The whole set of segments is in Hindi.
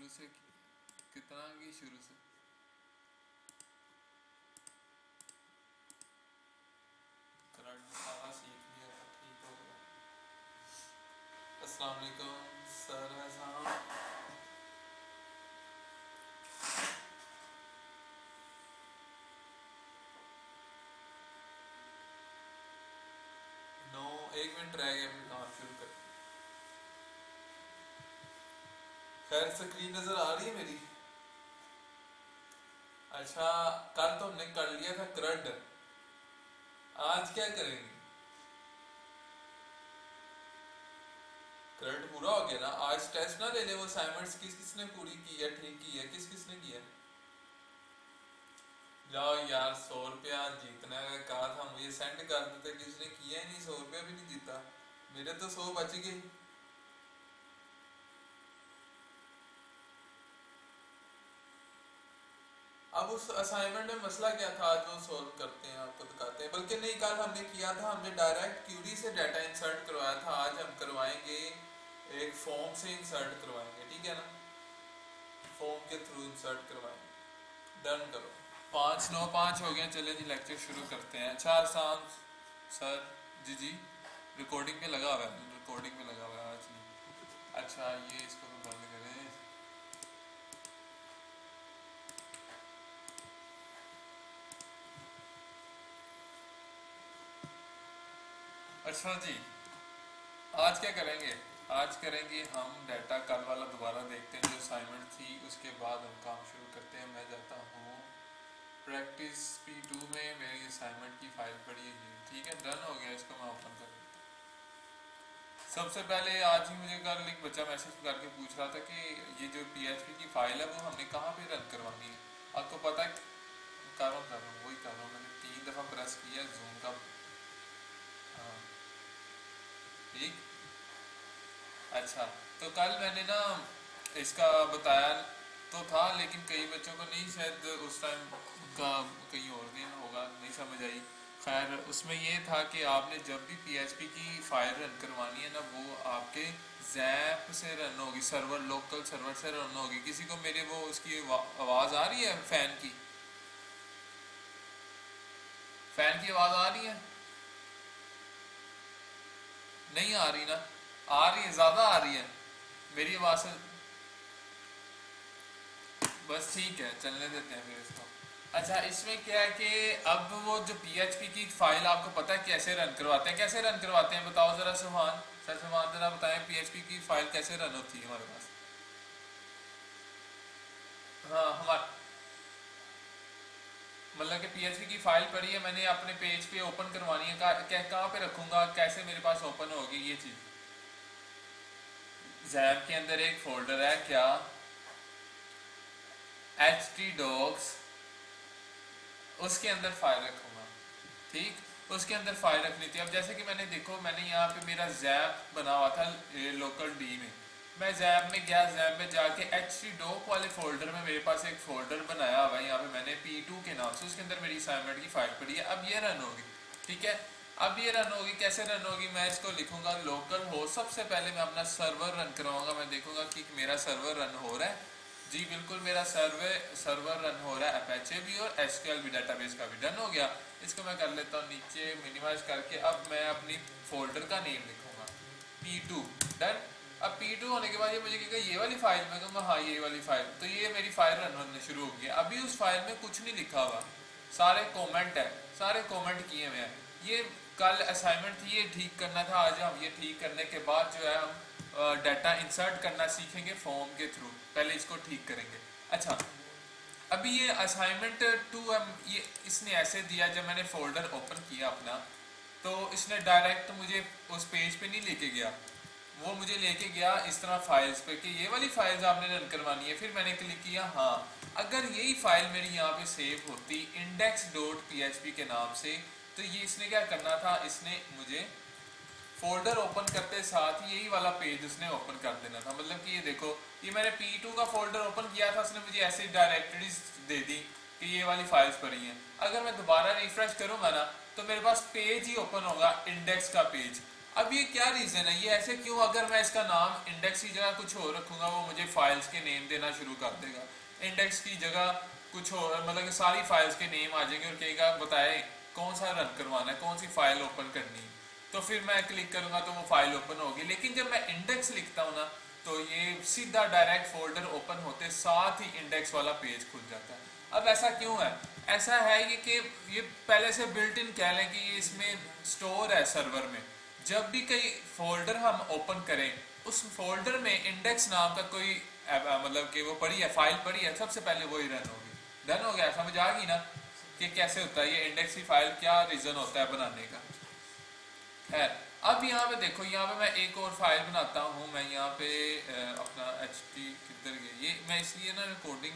शुरू से कितना की शुरू से करंट सारा सीख लिया था, ठीक हो गया। अस्सलाम वालेकुम सर साहब। नो, 1 मिनट रह गया फिर काम शुरू कर। खैर स्क्रीन नजर आ रही है मेरी? अच्छा, कल तो हमने कर लिया था करंट, आज क्या करेंगे? करंट पूरा हो गया ना? आज टेस्ट ना ले ले, वो असाइनमेंट्स किस किसने पूरी की है, ठीक की है, किस किसने की है? जाओ यार, 100 रुपया जीतना है, कहा था मुझे सेंड कर देते, किसने किया ही नहीं, 100 रुपया भी नहीं जीता। मेरे तो 100 बच गए। अब उस असाइनमेंट में मसला क्या था जो सॉल्व करते हैं, आपको दिखाते हैं। बल्कि नहीं, कल हमने किया था, हमने डायरेक्ट क्यूरी से डाटा इंसर्ट करवाया था, आज हम करवाएंगे एक फॉर्म से इंसर्ट करवाएंगे, ठीक है ना? फॉर्म के थ्रू इंसर्ट करवाएंगे। डन करो। 5:09 हो गए, चले जी लेक्चर शुरू करते हैं। अच्छा अरसान सर, जी जी, रिकॉर्डिंग पे लगा हुआ है, रिकॉर्डिंग पे लगा हुआ है आज नहीं। अच्छा ये इसको तो बंद करें। अच्छा जी, आज क्या करेंगे? आज करेंगे हम डाटा कल वाला दोबारा देखते हैं, जो असाइनमेंट थी उसके बाद हम काम शुरू करते हैं। मैं जाता हूँ प्रैक्टिस P2 में, मेरी असाइनमेंट की फाइल पड़ी है, ठीक है, डन हो गया। इसको मैं ओपन कर देता हूँ। सबसे पहले आज ही मुझे कल एक बच्चा मैसेज करके पूछ रहा था कि ये जो PHP की फाइल है वो हमने कहाँ पे रन करवानी है। आपको पता है? कर रहा हूँ, वही कर रहा हूँ, मैंने 3 दफ़ा प्रेस किया जूम का। हाँ ठीक। अच्छा, तो कल मैंने ना इसका बताया तो था, लेकिन कई बच्चों को नहीं, शायद उस टाइम का कहीं और दिन होगा, नहीं समझ आई। खैर उसमें ये था कि आपने जब भी PHP की फाइल रन करवानी है ना, वो आपके जैप से रन होगी, सर्वर, लोकल सर्वर से रन होगी। किसी को मेरे वो उसकी आवाज़ आ रही है? फ़ैन की, फ़ैन की आवाज़ आ रही है? नहीं आ रही ना? आ रही है, ज़्यादा आ रही है मेरी आवाज़ से। बस ठीक है, चलने देते हैं फिर इसको। अच्छा, इसमें क्या है कि अब वो जो PHP की फाइल, आपको पता है कैसे रन करवाते हैं? कैसे रन करवाते हैं बताओ ज़रा सुभान सर, सुभान ज़रा बताएं PHP की फाइल कैसे रन होती है हमारे पास। हाँ हमारे मतलब कि PHP की फाइल पड़ी है, मैंने अपने पेज पे ओपन करवानी है, कहाँ पे रखूँगा, कैसे मेरे पास ओपन होगी ये चीज़? जैम के अंदर एक फोल्डर है क्या, htdocs, उसके अंदर फाइल रखूँगा, ठीक। उसके अंदर फाइल रखनी थी। अब जैसे कि मैंने देखो, मैंने यहाँ पे मेरा जैप बना हुआ था लोकल डी में, मैं जैप में गया, जैप में जाके htdoc वाले फोल्डर में मेरे पास एक फोल्डर बनाया हुआ है, यहाँ पे मैंने P2 के नाम से, उसके अंदर मेरी असाइनमेंट की फाइल पड़ी है। अब ये रन होगी, ठीक है। अब ये रन होगी, कैसे रन होगी? मैं इसको लिखूंगा लोकल हो, सबसे पहले मैं अपना सर्वर रन करवाऊंगा, मैं देखूंगा कि मेरा सर्वर रन हो रहा है। जी बिल्कुल, मेरा सर्वर रन हो रहा है, अपेचे भी और SQL भी, डाटाबेस का भी डन हो गया। इसको मैं कर लेता हूँ नीचे मिनिमाइज करके। अब मैं अपनी फोल्डर का नेम लिखूंगा P2, डन। अब P2 होने के बाद ये मुझे कहेगा ये वाली फाइल, मैं कहूँगा हाँ ये वाली फाइल, तो ये मेरी फाइल रन होने शुरू हो गई। अभी उस फाइल में कुछ नहीं लिखा हुआ, सारे कमेंट है, सारे कमेंट किए हुए हैं। ये कल असाइनमेंट थी, ये ठीक करना था। आज हम ये ठीक करने के बाद जो है हम डाटा इंसर्ट करना सीखेंगे फॉर्म के थ्रू, पहले इसको ठीक करेंगे। अच्छा, अभी ये असाइनमेंट 2 ये इसने ऐसे दिया, जब मैंने फोल्डर ओपन किया अपना, तो इसने डायरेक्ट मुझे उस पेज पे नहीं लेके गया, वो मुझे लेके गया इस तरह फाइल्स पे कि ये वाली फाइल्स आपने रन करवानी है। फिर मैंने क्लिक किया हाँ, अगर यही फाइल मेरी यहाँ पे सेव होती index.php के नाम से, तो ये इसने क्या करना था, इसने मुझे फोल्डर ओपन करते साथ ही यही वाला पेज उसने ओपन कर देना था। मतलब कि ये देखो, ये मैंने P2 का फोल्डर ओपन किया था, उसने मुझे ऐसे डायरेक्टरीज दे दी कि ये वाली फाइल्स पड़ी हैं। अगर मैं दोबारा रिफ्रेश करूंगा ना, तो मेरे पास पेज ही ओपन होगा, इंडेक्स का पेज। अब ये क्या रीज़न है, ये ऐसे क्यों? अगर मैं इसका नाम इंडेक्स की जगह कुछ और रखूँगा वो मुझे फाइल्स के नेम देना शुरू कर देगा। इंडेक्स की जगह कुछ और, मतलब कि सारी फाइल्स के नेम आ जाएंगे और कहेगा बताए कौन सा रन करवाना है, कौन सी फाइल ओपन करनी है। तो फिर मैं क्लिक करूँगा तो वो फाइल ओपन होगी। लेकिन जब मैं इंडेक्स लिखता हूँ ना तो ये सीधा डायरेक्ट फोल्डर ओपन होते साथ ही इंडेक्स वाला पेज खुल जाता है। अब ऐसा क्यों है? ऐसा है ये कि ये पहले से बिल्ट इन कह लें कि ये इसमें स्टोर है सर्वर में। जब भी कोई फोल्डर हम ओपन करें उस फोल्डर में इंडेक्स नाम का कोई मतलब कि वो पड़ी है, फाइल पड़ी है, सबसे पहले वही रन होगी। डन हो गया, समझ आ गई ना कि कैसे होता है ये इंडेक्स की फाइल, क्या रीज़न होता है बनाने का है। अब यहाँ पे देखो, यहाँ पे मैं एक और फाइल बनाता हूँ। मैं यहाँ पे अपना HT किधर गया, ये मैं इसलिए ना रिकॉर्डिंग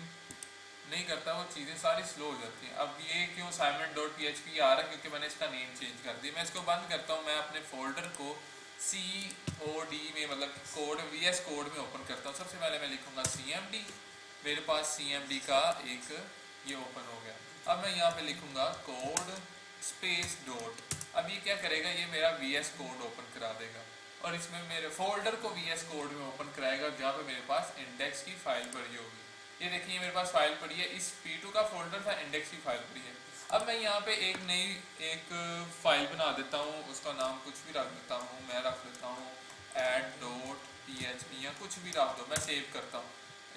नहीं करता, वो चीज़ें सारी स्लो हो जाती हैं। अब ये क्यों assignment.php आ रहा है, क्योंकि मैंने इसका नेम चेंज कर दिया। मैं इसको बंद करता हूँ, मैं अपने फोल्डर को COD में मतलब कोड VS कोड में ओपन करता हूँ। सबसे पहले मैं लिखूँगा CMD, मेरे पास CMD का एक ये ओपन हो गया। अब मैं यहाँ पे लिखूँगा कोड स्पेस डॉट। अब ये क्या करेगा, ये मेरा VS कोड ओपन करा देगा और इसमें मेरे फोल्डर को VS कोड में ओपन कराएगा जहाँ पे मेरे पास इंडेक्स की फाइल पड़ी होगी। ये देखिए मेरे पास फाइल पड़ी है, इस P2 का फोल्डर था, इंडेक्स की फाइल पड़ी है। अब मैं यहाँ पे एक नई एक फाइल बना देता हूँ, उसका नाम कुछ भी रख देता हूँ। मैं रख देता हूँ add.php या कुछ भी रख दो, मैं सेव करता हूँ,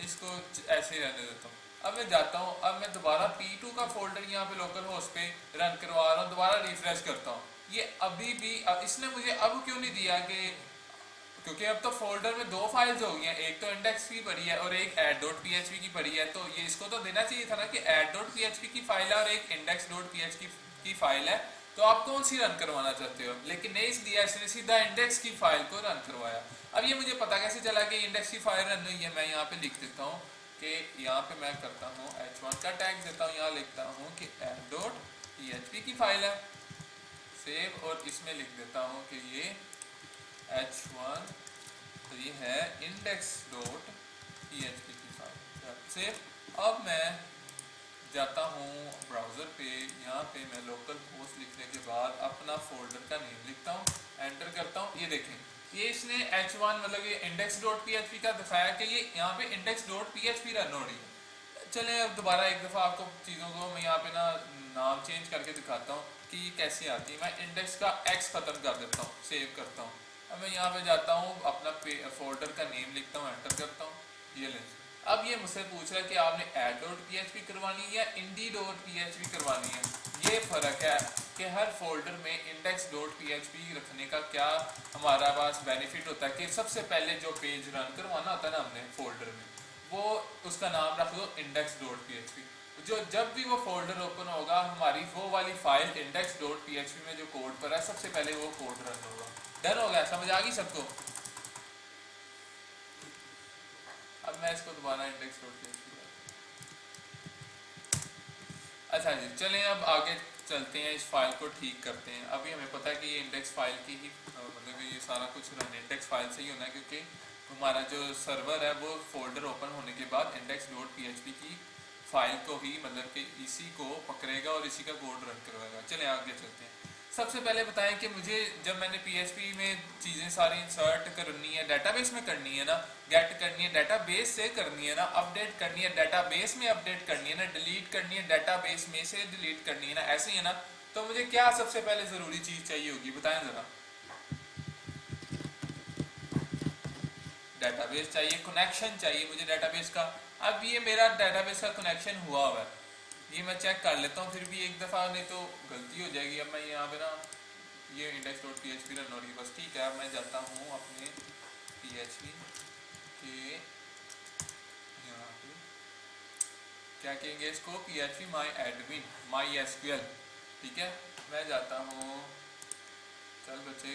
इसको ऐसे ही रहने देता हूँ। अब मैं जाता हूँ, अब मैं दोबारा P2 का फोल्डर यहाँ पे लोकल होस्ट पे रन करवा रहा हूँ, दोबारा रिफ्रेश करता हूँ। ये अभी भी इसने मुझे अब क्यों नहीं दिया कि, क्योंकि अब तो फोल्डर में दो फाइल्स हो गई हैं, एक तो इंडेक्स की पड़ी है और एक add.php की पड़ी है। तो ये इसको तो देना चाहिए था ना कि add.php की फाइल है और एक index.php की फाइल है, तो आप कौन सी रन करवाना चाहते हो? लेकिन नहीं दिया इसने, सीधा इंडेक्स की फाइल को रन करवाया। अब ये मुझे पता कैसे चला कि इंडेक्स की फाइल रन हुई है? मैं यहाँ पे लिख देता हूँ कि यहाँ पे मैं करता हूँ h1 का टैग देता हूँ, यहाँ लिखता हूँ कि add.php की फाइल है, सेव, और इसमें लिख देता हूँ कि ये h1, तो ये है index.php की फाइल, सेव। अब मैं जाता हूँ ब्राउज़र पे, यहाँ पे मैं लोकल होस्ट लिखने के बाद अपना फोल्डर का नेम लिखता हूँ, एंटर करता हूँ। ये देखें, ये इसने h1 मतलब ये index.php का दिखाया कि ये यहाँ पे index.php रन हो रही है। चलें अब दोबारा एक दफ़ा आपको चीज़ों को मैं यहाँ पे ना नाम चेंज करके दिखाता हूँ कि ये कैसे आती है। मैं इंडेक्स का x ख़त्म कर देता हूँ, सेव करता हूँ। अब मैं यहाँ पे जाता हूँ, अपना फोल्डर का नेम लिखता हूँ, एंटर करता हूँ, ये लें। अब ये मुझसे पूछ रहा है कि आपने add.php करवानी है या indi.php करवानी है। ये फ़र्क है कि हर फोल्डर में index.php रखने का क्या हमारा पास बेनिफिट होता है कि सबसे पहले जो पेज रन करवाना होता है ना हमने फोल्डर में, वो उसका नाम रख दो index.php। जो जब भी वो फोल्डर ओपन होगा हमारी वो वाली फाइल index.php में जो कोड पर है सबसे पहले वो कोड रन होगा। डन हो गया, समझ आ गई सबको? अब मैं इसको दोबारा index.php, अच्छा जी चलें अब आगे चलते हैं, इस फाइल को ठीक करते हैं। अभी हमें पता है कि ये इंडेक्स फाइल की ही मतलब ये सारा कुछ रन इंडेक्स फाइल से ही होना है, क्योंकि हमारा जो सर्वर है वो फोल्डर ओपन होने के बाद index.php की फाइल को ही मतलब कि इसी को पकड़ेगा और इसी का कोड रन करवाएगा। चलें आगे चलते हैं। सबसे पहले बताएं कि मुझे जब मैंने PHP में चीज़ें सारी इंसर्ट करनी है, डाटाबेस में करनी है ना, गेट करनी है डाटाबेस से करनी है ना, अपडेट करनी है डाटाबेस में अपडेट करनी है ना, डिलीट करनी है डाटाबेस में से डिलीट करनी है ना, ऐसे ही है ना। तो मुझे क्या सबसे पहले ज़रूरी चीज़ चाहिए होगी, बताएं ज़रा? डाटाबेस चाहिए, कनेक्शन चाहिए मुझे डाटाबेस का। अब ये मेरा डाटाबेस का कनेक्शन हुआ हुआ है, ये मैं चेक कर लेता हूँ फिर भी एक दफ़ा, नहीं तो गलती हो जाएगी। अब मैं यहाँ पे ना ये index.php रन हो रही है, बस ठीक है। अब मैं जाता हूँ अपने PHP के यहाँ पे, क्या कहेंगे इसको, PHP MyAdmin, ठीक है। मैं जाता हूँ, चल बच्चे,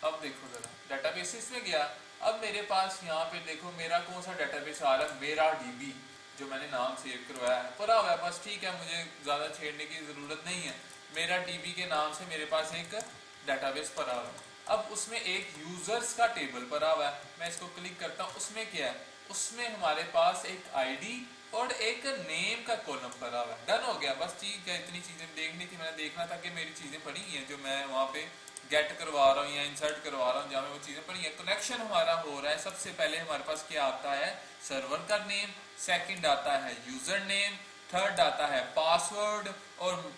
अब देखो ज़रा डाटाबेसिस में गया। अब मेरे पास यहाँ पे देखो मेरा कौन सा डाटाबेस आ रहा है, मेरा DB जो मैंने नाम सेव करवाया है पड़ा हुआ है, बस ठीक है, मुझे ज़्यादा छेड़ने की ज़रूरत नहीं है। मेरा DB के नाम से मेरे पास एक डाटाबेस पड़ा हुआ है। अब उसमें एक यूज़र्स का टेबल पड़ा हुआ है, मैं इसको क्लिक करता हूँ, उसमें क्या है, उसमें हमारे पास एक ID और एक नेम का कॉलम भरा हुआ है। डन हो गया, बस ठीक है, इतनी चीजें देखनी थी, मैंने देखना था कि मेरी चीजें पड़ी हैं जो मैं वहाँ पे गेट करवा रहा हूँ या इंसर्ट करवा रहा हूँ, जहाँ वो चीजें पड़ी हैं। कनेक्शन हमारा हो रहा है, सबसे पहले हमारे पास क्या आता है, सर्वर का नेम, सेकंड आता है यूजर नेम, थर्ड आता है पासवर्ड, और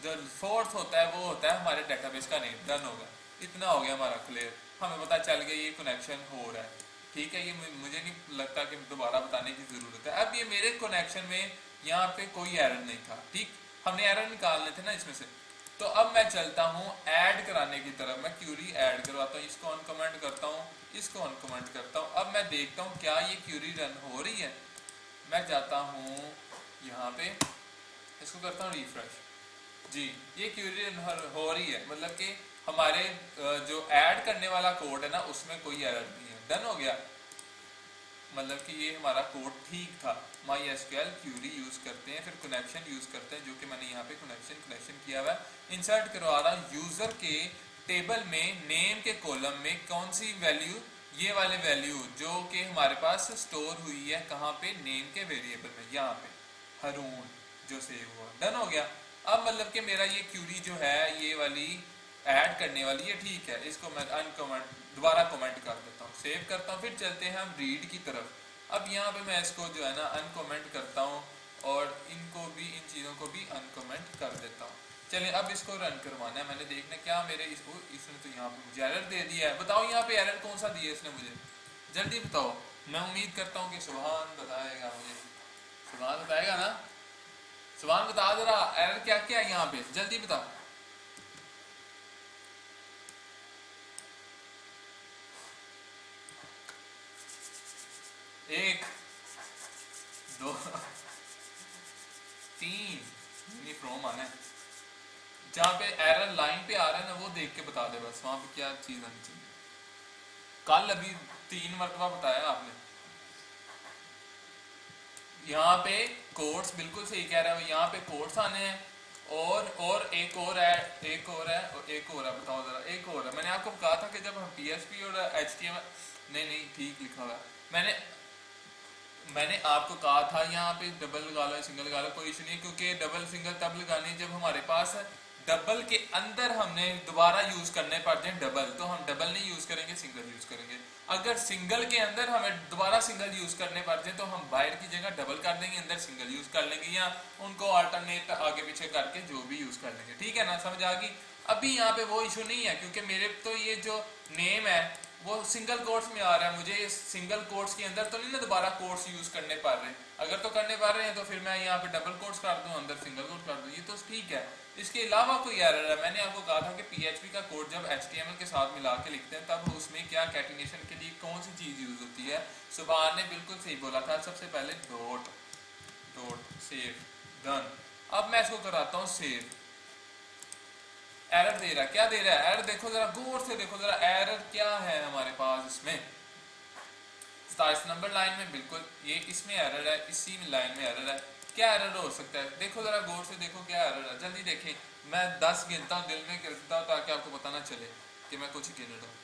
जो फोर्थ होता है वो होता है हमारे डेटाबेस का नेम। डन होगा, इतना हो गया हमारा क्लियर, हमें पता चल गया ये कनेक्शन हो रहा है। ठीक है, ये मुझे नहीं लगता कि दोबारा बताने की जरूरत है। अब ये मेरे कनेक्शन में यहाँ पे कोई एरर नहीं था, ठीक, हमने एरर निकालने थे ना इसमें से। तो अब मैं चलता हूँ ऐड कराने की तरफ, मैं क्यूरी ऐड करवाता हूँ, इसको अनकमेंट करता हूँ, इसको अनकमेंट करता हूँ। अब मैं देखता हूँ क्या ये क्यूरी रन हो रही है। मैं जाता हूँ यहाँ पे, इसको करता हूँ रिफ्रेश, जी ये क्यूरी रन हो रही है, मतलब कि हमारे जो ऐड करने वाला कोड है ना उसमें कोई एरर नहीं है। डन हो गया, मतलब कि ये हमारा कोड ठीक था। MySQL क्यूरी यूज करते हैं, फिर कनेक्शन यूज करते हैं, जो कि मैंने यहाँ पे कनेक्शन किया हुआ है। इंसर्ट करवा रहा हूँ यूजर के टेबल में नेम के कॉलम में कौन सी वैल्यू, ये वाले वैल्यू जो कि हमारे पास स्टोर हुई है कहाँ पे, नेम के वेरिएबल में, यहाँ पे हरून जो सेव हुआ। डन हो गया। अब मतलब कि मेरा ये क्यूरी जो है ये वाली ऐड करने वाली है, ठीक है, इसको मैं अनकमेंट दोबारा कमेंट कर देता हूँ, सेव करता हूँ। फिर चलते हैं हम रीड की तरफ। अब यहाँ पे मैं इसको जो है ना अनकमेंट करता हूँ और इनको भी, इन चीज़ों को भी अनकमेंट कर देता हूँ। चलिए अब इसको रन करवाना है, मैंने देखना क्या मेरे इसने तो यहाँ पे मुझे एरर दे दिया है। बताओ यहाँ पे एरर कौन सा दिया इसने मुझे, जल्दी बताओ। मैं उम्मीद करता हूँ कि सुभान बताएगा मुझे, सुभान बताएगा ना, सुभान बता जरा एरर क्या क्या है यहाँ पे, जल्दी बताओ। एक, दो, तीन, नहीं फ्रॉम आना है, जहाँ पे एरर लाइन पे आ रहा है ना वो देख के बता दे बस, वहां पे क्या चीज आनी चाहिए। कल अभी 3 मरतबा बताया आपने। यहाँ पे कोड्स बिल्कुल सही कह रहा है, यहाँ पे कोड्स आने हैं, और एक और है, एक और है, एक और है, बताओ जरा, एक और है। मैंने आपको कहा था कि जब हम PHP और HTML, नहीं ठीक लिखा हुआ है, मैंने आपको कहा था यहाँ पे डबल लगा लो सिंगल लगा लो, कोई इशू नहीं, क्योंकि डबल सिंगल तब लगानी जब हमारे पास डबल के अंदर हमने दोबारा यूज करने पड़ जाए डबल, तो हम डबल नहीं यूज करेंगे, सिंगल यूज करेंगे। अगर सिंगल के अंदर हमें दोबारा सिंगल यूज करने पड़ जाए तो हम बाहर की जगह डबल कर देंगे, अंदर सिंगल यूज कर लेंगे, या उनको अल्टरनेट आगे पीछे करके जो भी यूज कर लेंगे। ठीक है ना, समझ आ गई। अभी यहाँ पे वो इशू नहीं है, क्योंकि मेरे तो ये जो नेम है वो सिंगल कोट्स में आ रहा है, मुझे सिंगल कोट्स के अंदर तो नहीं ना दोबारा कोट्स यूज करने पड़ रहे हैं। अगर तो करने पड़ रहे हैं तो फिर मैं यहाँ पे डबल कोट्स कर दूं, अंदर सिंगल कोट्स कर दूं, ये तो ठीक है। इसके अलावा कोई एरर है, मैंने आपको कहा था कि PHP का कोड जब HTML के साथ मिला के लिखते हैं तब उसमें क्या कैटिनेशन के लिए कौन सी चीज यूज होती है। सुभान ने बिल्कुल सही बोला था, सबसे पहले डॉट डॉट सेव, डन। अब मैं इसको कराता हूँ सेव। एरर दे रहा है, क्या दे रहा है एरर, देखो जरा गौर से देखो जरा एरर क्या है हमारे पास इसमें। 27 नंबर लाइन में बिल्कुल ये इसमें एरर है, इसी में लाइन में एरर है। क्या एरर हो सकता है, देखो जरा गौर से देखो क्या एरर है, जल्दी देखें। मैं 10 गिनता हूँ, दिल में गिनता हूँ ताकि आपको पता ना चले कि मैं कुछ गिन रहा हूँ।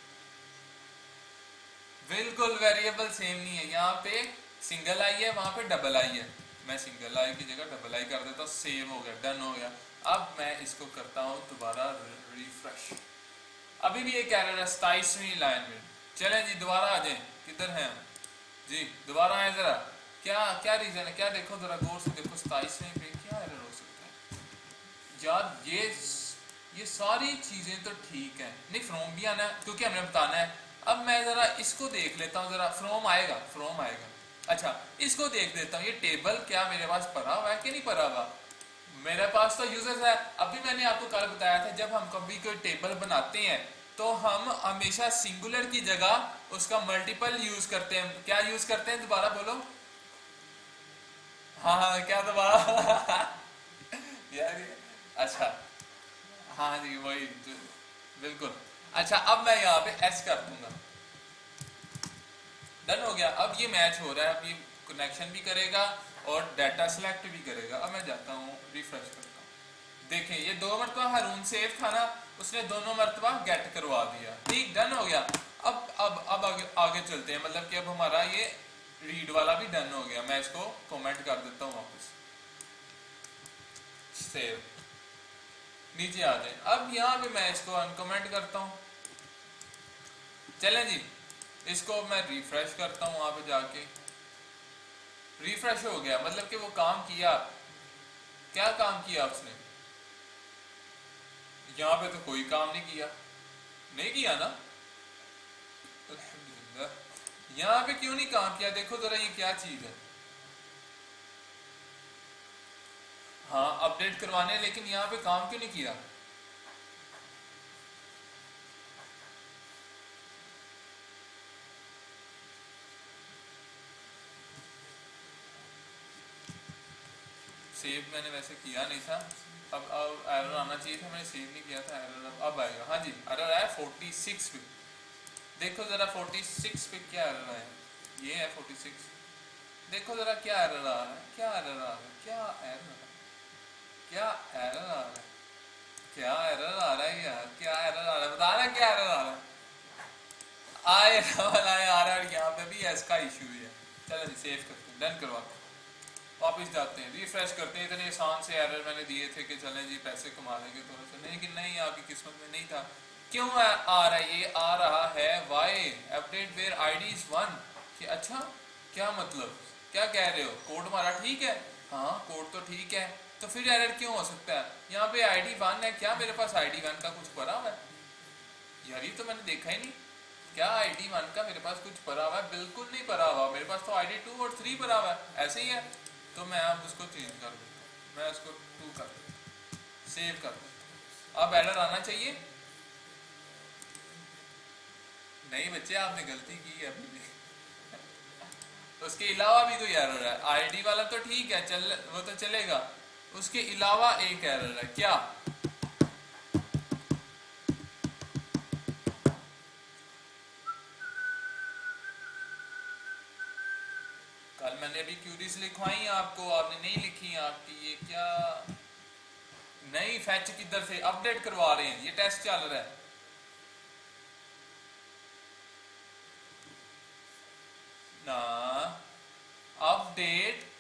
बिल्कुल वेरिएबल सेम नहीं है, यहाँ पे सिंगल आई है, वहां पे डबल आई है, मैं सिंगल आई की जगह डबल आई कर देता हूँ, सेव हो गया, डन हो गया। अब मैं इसको करता हूँ दोबारा रिफ्रेश, अभी भी एक एरर है 27वीं लाइन में। चलें जी दोबारा आ जाए, किधर हैं हम जी, दोबारा आए जरा, क्या क्या रीजन है, क्या देखो जरा गौर से देखो 27वें पे क्या एरर हो सकता है यार। ये सारी चीजें तो ठीक है, नहीं फ्रॉम भी आना है क्योंकि हमने बताना है। अब मैं जरा इसको देख लेता हूँ, जरा फ्रॉम आएगा, फ्रॉम आएगा, अच्छा इसको देख लेता हूँ, ये टेबल क्या मेरे पास पड़ा हुआ है कि नहीं पड़ा हुआ। मेरे पास तो यूजर्स है। अभी मैंने आपको कल बताया था जब हम कभी कोई टेबल बनाते हैं तो हम हमेशा सिंगुलर की जगह उसका मल्टीपल यूज करते हैं। क्या यूज करते हैं, दोबारा बोलो। हाँ क्या दोबारा यार, अच्छा हाँ जी वही बिल्कुल। अच्छा अब मैं यहाँ पे एस कर दूंगा, डन हो गया। अब ये मैच हो रहा है, अब ये कनेक्शन भी करेगा और डाटा सिलेक्ट भी करेगा। अब मैं जाता हूँ रिफ्रेश करता हूँ, देखें ये 2 मरतबा हारून सेव था ना, उसने दोनों मरतबा गेट करवा दिया, ठीक डन हो गया। अब आगे चलते हैं, मतलब कि अब हमारा ये रीड वाला भी डन हो गया, मैं इसको कमेंट कर देता हूँ वापस, सेव, नीचे आ जाए। अब यहाँ पे मैं इसको अनकमेंट करता हूँ। चलें जी, इसको मैं रिफ्रेश करता हूँ, वहां पे जाके रिफ्रेश हो गया, मतलब कि वो काम किया। क्या काम किया उसने? यहाँ पे तो कोई काम नहीं किया, नहीं किया ना, अल्हम्दुलिल्लाह। यहाँ पे क्यों नहीं काम किया? देखो जरा ये क्या चीज है। हाँ अपडेट करवाने, लेकिन यहाँ पे काम क्यों नहीं किया? सेव मैंने वैसे किया नहीं था, अब एरर आना चाहिए था, मैंने सेव नहीं किया था, एरर अब आएगा। हाँ जी एरर आया 46 पे, देखो जरा 46 पे क्या एरर आया, ये है 46, देखो जरा क्या एरर आ रहा है, क्या एरर आ रहा है, क्या एरर, क्या एरर आ रहा है, क्या एरर आ रहा है यार, क्या एरर आ रहा है, बता रहा क्या एरर आ रहा है, आए वाला आ रहा है, और यहाँ पे भी इसका इशू है। चलो जी सेव करते हैं, डन करवाते हैं, वापस जाते हैं, रिफ्रेश करते हैं। इतने आसान से एरर मैंने दिए थे कि चलें जी पैसे कमा लेंगे थोड़ा सा, लेकिन नहीं, आपकी किस्मत में नहीं था। क्यों आ रहा है? ये आ रहा है why update where ID is 1, कि अच्छा क्या मतलब, क्या कह रहे हो, कोड हमारा ठीक है? हाँ कोड तो ठीक है, तो फिर एरर क्यों हो सकता है? यहाँ पे आईडी 1 है, क्या मेरे पास आईडी 1 का कुछ भरा हुआ है? यार ये तो मैंने देखा ही नहीं, क्या आईडी 1 का मेरे पास कुछ भरा हुआ है? बिल्कुल नहीं भरा हुआ, मेरे पास तो आईडी 2 और 3 भरा हुआ है, ऐसे ही है। तो मैं अब उसको चेंज कर देता हूँ, मैं उसको 2 कर देता हूँ, सेव कर देता हूँ। अब एरर आना चाहिए। नहीं बच्चे आपने गलती की है अभी भी उसके अलावा भी कोई एरर है, आईडी वाला तो ठीक है, चल वो तो चलेगा, उसके अलावा एक एरर है, क्या? कल मैंने अभी क्यूरीज लिखवाई आपको, आपने नहीं लिखी, आपकी ये क्या नहीं, फैच किधर से अपडेट करवा रहे हैं, ये टेस्ट चल रहा है ना, अपडेट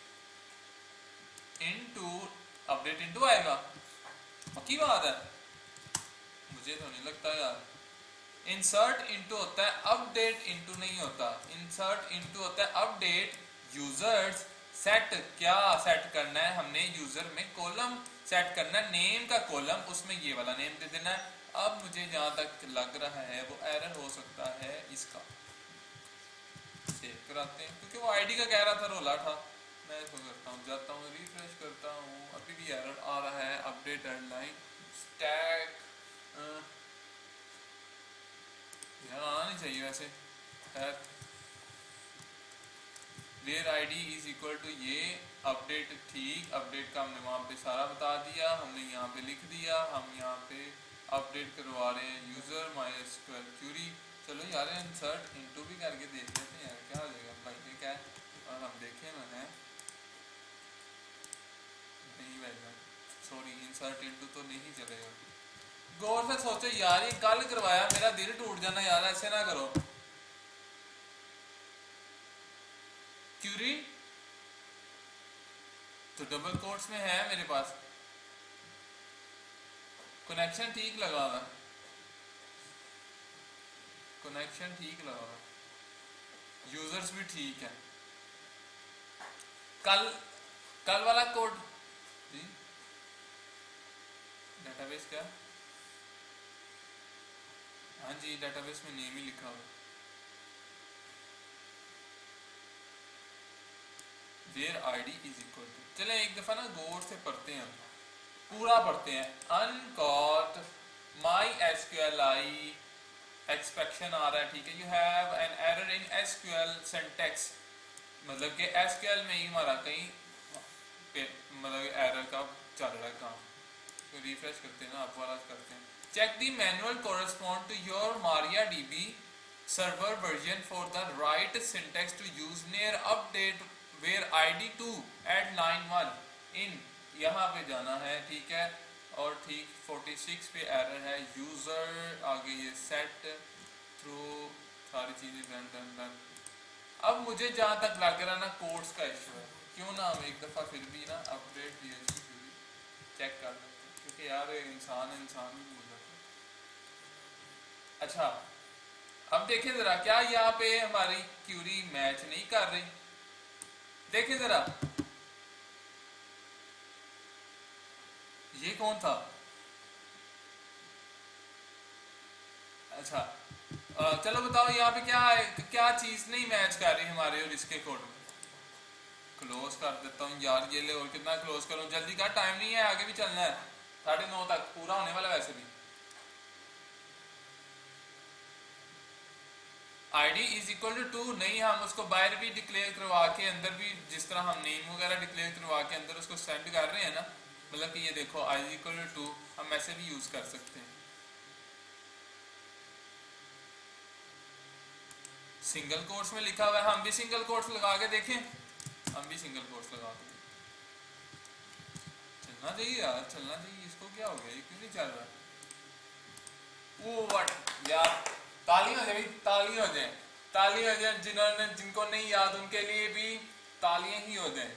इनटू आएगा, पक्की बात है, मुझे तो नहीं लगता यार। इंसर्ट इनटू होता है, अपडेट इनटू नहीं होता, इंसर्ट इनटू होता है अपडेट यूजर्स सेट। क्या सेट करना है हमने? यूजर में कॉलम सेट करना है, नेम का कॉलम, उसमें ये वाला नेम दे देना है। अब मुझे जहां तक लग रहा है वो एरर हो सकता है इसका, सेव कराते हैं, क्योंकि वो आईडी का कह रहा था, रोला था। मैं इसको करता हूँ, जाता हूँ रिफ्रेश करता हूँ, अभी भी एरर आ रहा है, अपडेट हेडलाइन स्टैक, यार आना नहीं चाहिए वैसे, where ID is equal to ये अपडेट, ठीक, अपडेट का हमने वहाँ पे सारा बता दिया, हमने यहाँ पे लिख दिया, हम यहाँ पे अपडेट करवा रहे हैं यूजर माई एसक्यूएल क्यूरी। चलो यार इंसर्ट इनटू भी करके देख लेते हैं यार, क्या हो जाएगा भाई, ये क्या है, और हम देखें मैंने नहीं भाई, सॉरी इंसर्ट इनटू तो नहीं चलेगा। गौर से सोचो यार, ये कल करवाया, मेरा दिल टूट जाना यार, ऐसे ना करो। क्यूरी तो डबल कोट्स में है मेरे पास, कनेक्शन ठीक लगा हुआ, कनेक्शन ठीक लगा हुआ, यूजर्स भी ठीक है। कल कल वाला कोड जी, डेटाबेस क्या? हाँ जी डेटाबेस में नेम ही लिखा हुआ, where ID is equal to, चले एक दफा ना गौर से पढ़ते हैं, पूरा पढ़ते हैं। अनकॉट माई एसक्यूएल एक्सपेक्शन आ रहा है, ठीक है, you have an error in SQL syntax, मतलब कि एसक्यूएल में ही हमारा कहीं मतलब एरर का चल रहा है काम। तो रिफ्रेश करते हैं ना, आप वाला करते हैं, check the manual correspond to your MariaDB server version for the right syntax to use near update where ID two at line 1 in, यहाँ पे जाना है, ठीक है, और ठीक 46 पे एरर है, यूजर आगे ये सेट थ्रू सारी चीजें डन डन डन। अब मुझे जहां तक लग रहा ना कोड्स का इशू है, क्यों ना हम एक दफा फिर भी ना अपडेट PHP चेक कर लेते हैं, क्योंकि यार इंसान इंसान भी भूल जाता है। अच्छा, अब देखें जरा, क्या यहाँ पे हमारी क्यूरी मैच नहीं कर रही? देखें जरा, ये कौन था? अच्छा, चलो बताओ यहाँ पे क्या है, क्या चीज नहीं मैच कर रही हमारे और इसके कोड में? क्लोज कर देता हूँ यार, ये ले, और कितना क्लोज करूँ, जल्दी का टाइम नहीं है, आगे भी चलना है, 9:30 तक पूरा होने वाला वैसे भी। ID इज इक्वल टू 2 नहीं, हम उसको बाहर भी डिक्लेयर करवा के अंदर भी, जिस तरह हम नेम वगैरह डिक्लेयर करवा के अंदर उसको सेंड कर रहे हैं ना, मतलब कि ये देखो I इज इक्वल टू 2 हम ऐसे भी यूज कर सकते हैं। सिंगल कोट्स में लिखा हुआ है, हम भी सिंगल कोट्स लगा के देखें, हम भी सिंगल कोट्स लगा के चलना चाहिए यार, चलना चाहिए, इसको क्या हो गया, ये क्यों नहीं चल रहा? ओ व्हाट यार, ताली हो जाए भाई, ताली हो जाए, ताली हो जाए, जिन्होंने, जिनको नहीं याद उनके लिए भी तालियां ही हो जाए,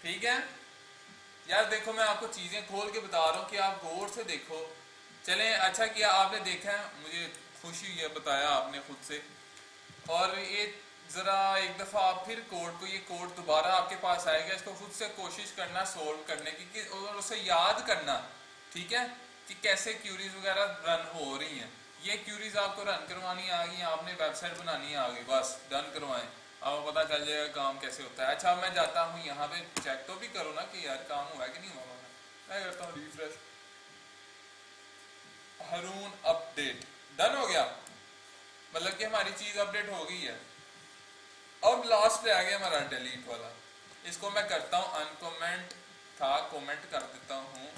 ठीक है यार। देखो मैं आपको चीजें खोल के बता रहा हूँ कि आप गौर से देखो। चलें, अच्छा किया आपने देखा है, मुझे खुशी हुई है, बताया आपने खुद से। और ये जरा एक दफा आप फिर कोड को, ये कोड दोबारा आपके पास आएगा, इसको खुद से कोशिश करना सोल्व करने की, और उसे याद करना, ठीक है, कि कैसे क्यूरीज वगैरह रन हो रही हैं। ये क्यूरीज आपको रन करवानी आ गई, आपने वेबसाइट बनानी आ गई, बस डन करवाएं, आपको पता चल जाएगा काम कैसे होता है। अच्छा, मैं जाता हूँ यहाँ पे, चेक तो भी करो ना कि यार काम हुआ है कि नहीं हुआ। मैं करता हूँ रिफ्रेश, रून अपडेट डन हो गया, मतलब कि हमारी चीज अपडेट हो गई है। अब लास्ट पे आ गया हमारा डिलीट वाला, इसको मैं करता हूँ अनकमेंट था, कमेंट कर देता हूँ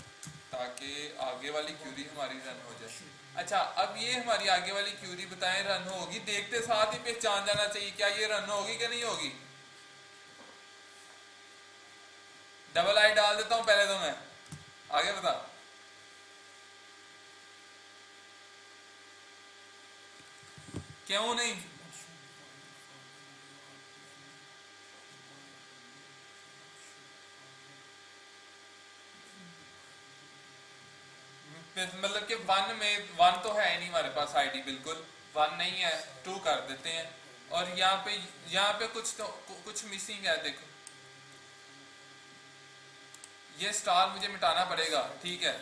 ताकि आगे वाली क्यूरी हमारी रन हो जाए। अच्छा, अब ये हमारी आगे वाली क्यूरी बताएं रन होगी, देखते साथ ही पहचान जाना चाहिए क्या ये रन होगी कि नहीं होगी। डबल आई डाल देता हूं पहले तो मैं, आगे बता। क्यों नहीं? मतलब कि 1 में 1 तो है नहीं हमारे पास, आईडी बिल्कुल 1 नहीं है, 2 कर देते हैं। और यहाँ पे कुछ तो कुछ मिसिंग है, देखो ये स्टार मुझे मिटाना पड़ेगा, ठीक है,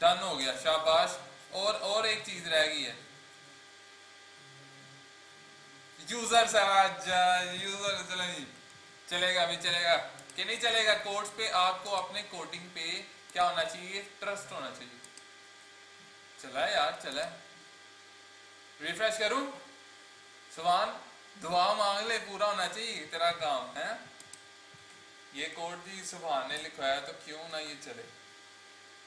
डन हो गया, शाबाश। और एक चीज रह गई है, यूजर यूजर, चलो जी, चलेगा अभी, चलेगा कि नहीं चलेगा? कोड्स पे आपको अपने कोडिंग पे क्या होना चाहिए, ट्रस्ट होना चाहिए। चला है यार, चला है, रिफ्रेश करूं? सुभान, दुआ मांग ले, पूरा होना चाहिए तेरा काम है। ये कोड जी सुभान ने लिखवाया, तो क्यों ना ये चले।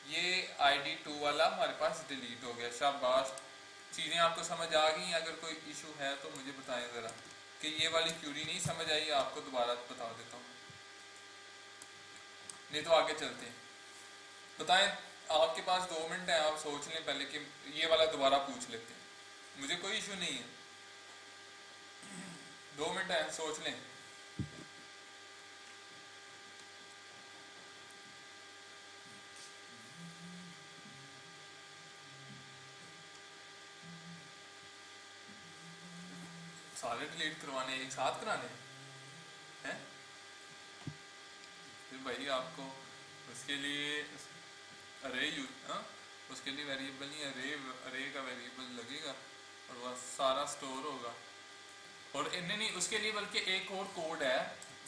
ये ID 2 वाला हमारे पास डिलीट हो गया, शाबाश। चीज़ें आपको समझ आ गई? अगर कोई इशू है तो मुझे बताएं ज़रा, कि ये वाली क्यूरी नहीं समझ आई, आपको दोबारा बता देता हूँ, नहीं तो आगे चलते हैं। बताएं, आपके पास 2 मिनट है, आप सोच लें पहले कि ये वाला दोबारा पूछ लेते हैं, मुझे कोई इशू नहीं है, 2 मिनट है, सोच लें। सारे डिलीट करवाने एक साथ कराने हैं? फिर भाई आपको उसके लिए अरे उसके लिए वेरिएबल नहीं, अरे का वेरिएबल लगेगा और वह सारा स्टोर होगा। और इन्हें नहीं, उसके लिए बल्कि एक और कोड है,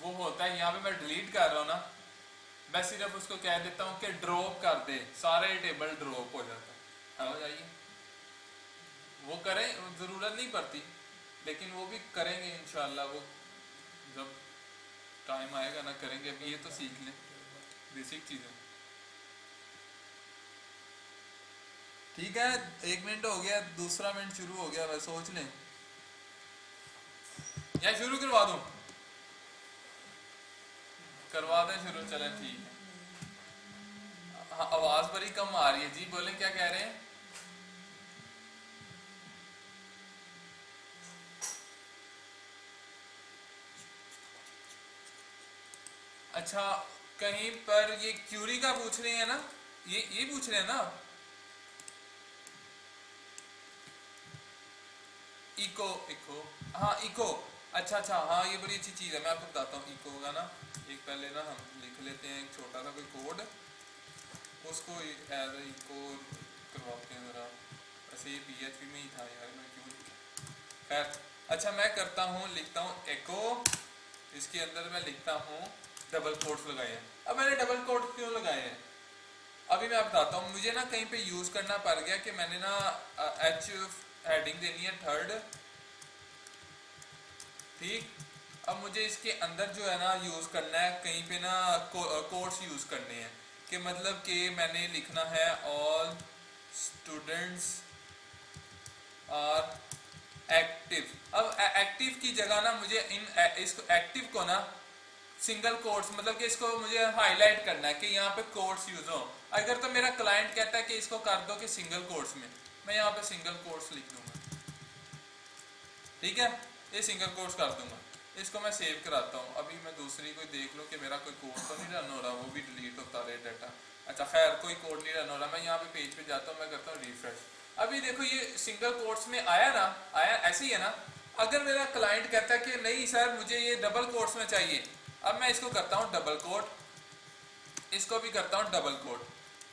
वो होता है, यहाँ पे मैं डिलीट कर रहा हूँ ना, मैं सिर्फ उसको कह देता हूँ कि ड्रॉप कर दे, सारे टेबल ड्रॉप हो जाता है, हो जाइए, वो करें, ज़रूरत नहीं पड़ती, लेकिन वो भी करेंगे इंशाल्लाह, वो जब टाइम आएगा ना करेंगे, अभी ये तो सीख लें बेसिक चीज़ें। ठीक है, 1 मिनट हो गया, दूसरा मिनट शुरू हो गया, बस सोच लें, या शुरू करवा दूं? करवा दें शुरू, चलें ठीक है। हाँ, आवाज़ बड़ी कम आ रही है जी, बोलें क्या कह रहे हैं? अच्छा, कहीं पर ये क्यूरी का पूछ रहे हैं ना, ये पूछ रहे हैं ना आप? इको, इको, हाँ इको। अच्छा अच्छा, हाँ ये बड़ी अच्छी चीज़ है, मैं आपको बताता हूँ इको का ना। एक पहले ना हम लिख लेते हैं एक छोटा सा कोई कोड, उसको एज इको करवाते हैं ज़रा। वैसे ये PHP में ही था यार, मैं क्यों, खैर। अच्छा मैं करता हूँ, लिखता हूँ एको, इसके अंदर मैं लिखता हूँ डबल कोट्स लगाए हैं। अब मैंने डबल कोट क्यों लगाए हैं अभी मैं बताता हूँ। मुझे ना कहीं पे यूज़ करना पड़ गया कि मैंने ना एच हेडिंग देनी है थर्ड, ठीक। अब मुझे इसके अंदर जो है ना यूज़ करना है कहीं पे ना कोट्स यूज़ करने हैं, कि मतलब कि मैंने लिखना है ऑल स्टूडेंट्स आर एक्टिव। अब एक्टिव की जगह ना मुझे इसको एक्टिव को ना सिंगल कोट्स, मतलब कि इसको मुझे हाईलाइट करना है कि यहाँ पे कोट्स यूज हो। अगर तो मेरा क्लाइंट कहता है कि इसको कर दो कि सिंगल कोट्स में, मैं यहाँ पे सिंगल कोट्स लिख दूंगा, ठीक है। ये सिंगल कोट्स कर दूंगा, इसको मैं सेव कराता हूँ। अभी मैं दूसरी कोई देख लूँ कि मेरा कोई कोड तो नहीं रन हो रहा, वो भी डिलीट होता रहे डाटा। अच्छा खैर, कोई कोड नहीं रन हो रहा। मैं यहाँ पे पेज पे जाता हूँ, मैं करता हूँ रिफ्रेश। अभी देखो ये सिंगल कोट्स में आया ना, आया ऐसे ही है ना। अगर मेरा क्लाइंट कहता है कि नहीं सर मुझे ये डबल कोट्स में चाहिए, अब मैं इसको करता हूँ डबल कोट, इसको भी करता हूँ डबल कोट,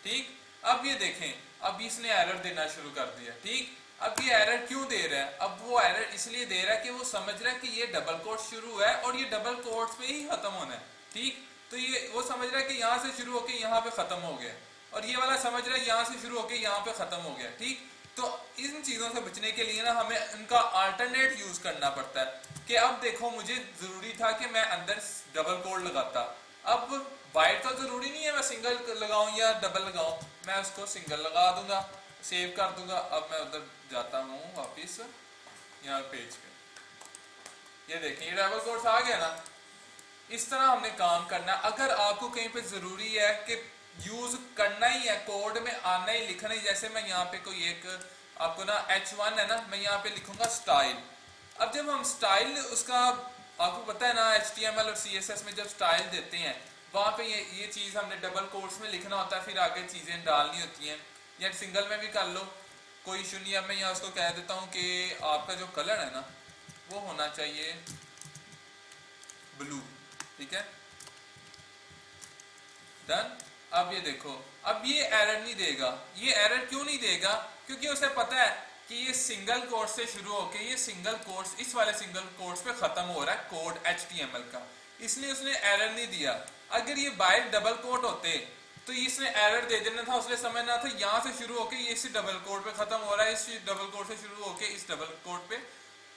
ठीक। अब ये देखें, अब इसने एरर देना शुरू कर दिया, ठीक। अब ये एरर क्यों दे रहा है? अब वो एरर इसलिए दे रहा है कि वो समझ रहा है कि ये डबल कोट शुरू है और ये डबल कोट्स में ही खत्म होना है, ठीक। तो ये वो समझ रहा है कि यहाँ से शुरू होकर यहाँ पे खत्म हो गया, और ये वाला समझ रहा है यहाँ से शुरू होकर यहाँ पे खत्म हो गया, ठीक। तो इन चीज़ों से बचने के लिए ना हमें इनका अल्टरनेट यूज करना पड़ता है। कि अब देखो मुझे जरूरी था कि मैं अंदर डबल कोड लगाता, अब बाइट तो जरूरी नहीं है मैं सिंगल लगाऊं या डबल लगाऊं, मैं उसको सिंगल लगा दूंगा, सेव कर दूंगा। अब मैं उधर जाता हूँ वापिस यहाँ पेज पे, ये देखें ये डबल कोट्स आ गया ना। इस तरह हमने काम करना। अगर आपको कहीं पे जरूरी है कि यूज करना ही है, कोड में आना ही लिखना ही, जैसे मैं यहाँ पे कोई एक आपको ना H1 है ना, मैं यहाँ पे लिखूंगा स्टाइल। अब जब हम स्टाइल उसका, आपको पता है ना HTML और CSS में जब स्टाइल देते हैं वहां पे ये चीज हमने डबल कोट्स में लिखना होता है, फिर आगे चीजें डालनी होती हैं, या सिंगल में भी कर लो, कोई इशू नहीं है। मैं यहाँ उसको कह देता हूँ कि आपका जो कलर है ना वो होना चाहिए ब्लू, ठीक है, डन। अब ये देखो, अब ये एरर नहीं देगा। ये एरर क्यों नहीं देगा? क्योंकि उसे पता है कि ये सिंगल कोट्स से शुरू होके ये सिंगल कोट्स, इस वाले सिंगल कोट्स पे खत्म हो रहा है कोड HTML का, इसलिए उसने एरर नहीं दिया। अगर ये बाय डबल कोट होते तो इसने एरर दे देना था, उसने समझना था यहाँ से शुरू होके ये इस डबल कोट पे खत्म हो रहा है, इस डबल कोट से शुरू होके इस डबल कोट पे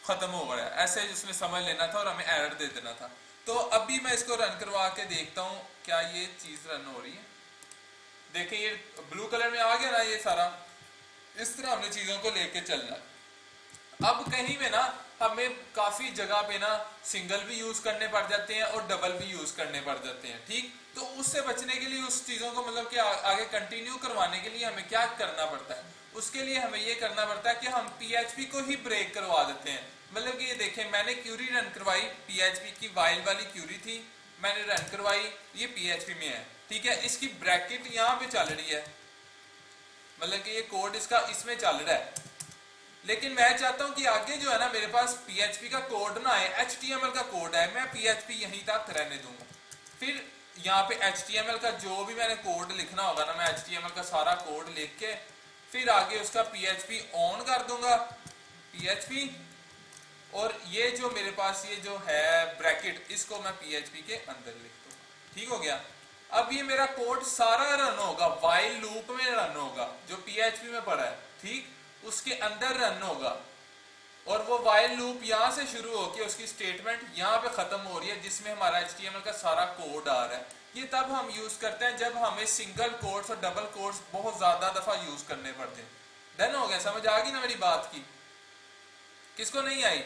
खत्म हो रहा है, ऐसे उसने समझ लेना था और हमें एरर दे देना था। तो अभी मैं इसको रन करवा के देखता हूँ क्या ये चीज रन हो रही है। देखें ये ब्लू कलर में आ गया ना ये सारा। इस तरह हमने चीजों को लेके चलना। अब कहीं में ना हमें काफी जगह पे ना सिंगल भी यूज करने पड़ जाते हैं और डबल भी यूज करने पड़ जाते हैं, ठीक। तो उससे बचने के लिए, उस चीजों को मतलब कि आगे कंटिन्यू करवाने के लिए हमें क्या करना पड़ता है? उसके लिए हमें ये करना पड़ता है कि हम PHP को ही ब्रेक करवा देते हैं। मतलब कि ये देखें, मैंने क्यूरी रन करवाई, PHP की वाइल वाली क्यूरी थी, मैंने रन करवाई, ये PHP में है, ठीक है। इसकी ब्रैकेट यहाँ पे चल रही है, मतलब कि ये कोड इसका इसमें चल रहा है, लेकिन मैं चाहता हूं कि आगे जो है ना मेरे पास PHP का कोड ना आए, HTML का कोड है, मैं PHP यहीं तक रहने दूंगा। फिर यहाँ पे HTML का जो भी मैंने कोड लिखना होगा ना, मैं HTML का सारा कोड लिख के फिर आगे उसका PHP ऑन कर दूंगा, PHP, और ये जो मेरे पास ये जो है ब्रैकेट, इसको मैं PHP के अंदर लिख दूंगा, ठीक हो गया। अब ये मेरा कोड सारा रन होगा, वाइल लूप में रन होगा जो PHP में पड़ा है, ठीक, उसके अंदर रन होगा। और वो वाइल लूप यहाँ से शुरू होकर उसकी स्टेटमेंट यहाँ पे खत्म हो रही है जिसमें हमारा HTML का सारा कोड आ रहा है। ये तब हम यूज करते हैं जब हमें सिंगल कोट्स और डबल कोट्स बहुत ज्यादा दफा यूज करने पड़ते हैं। डन हो गया? समझ आ गई ना मेरी बात की? किसको नहीं आई?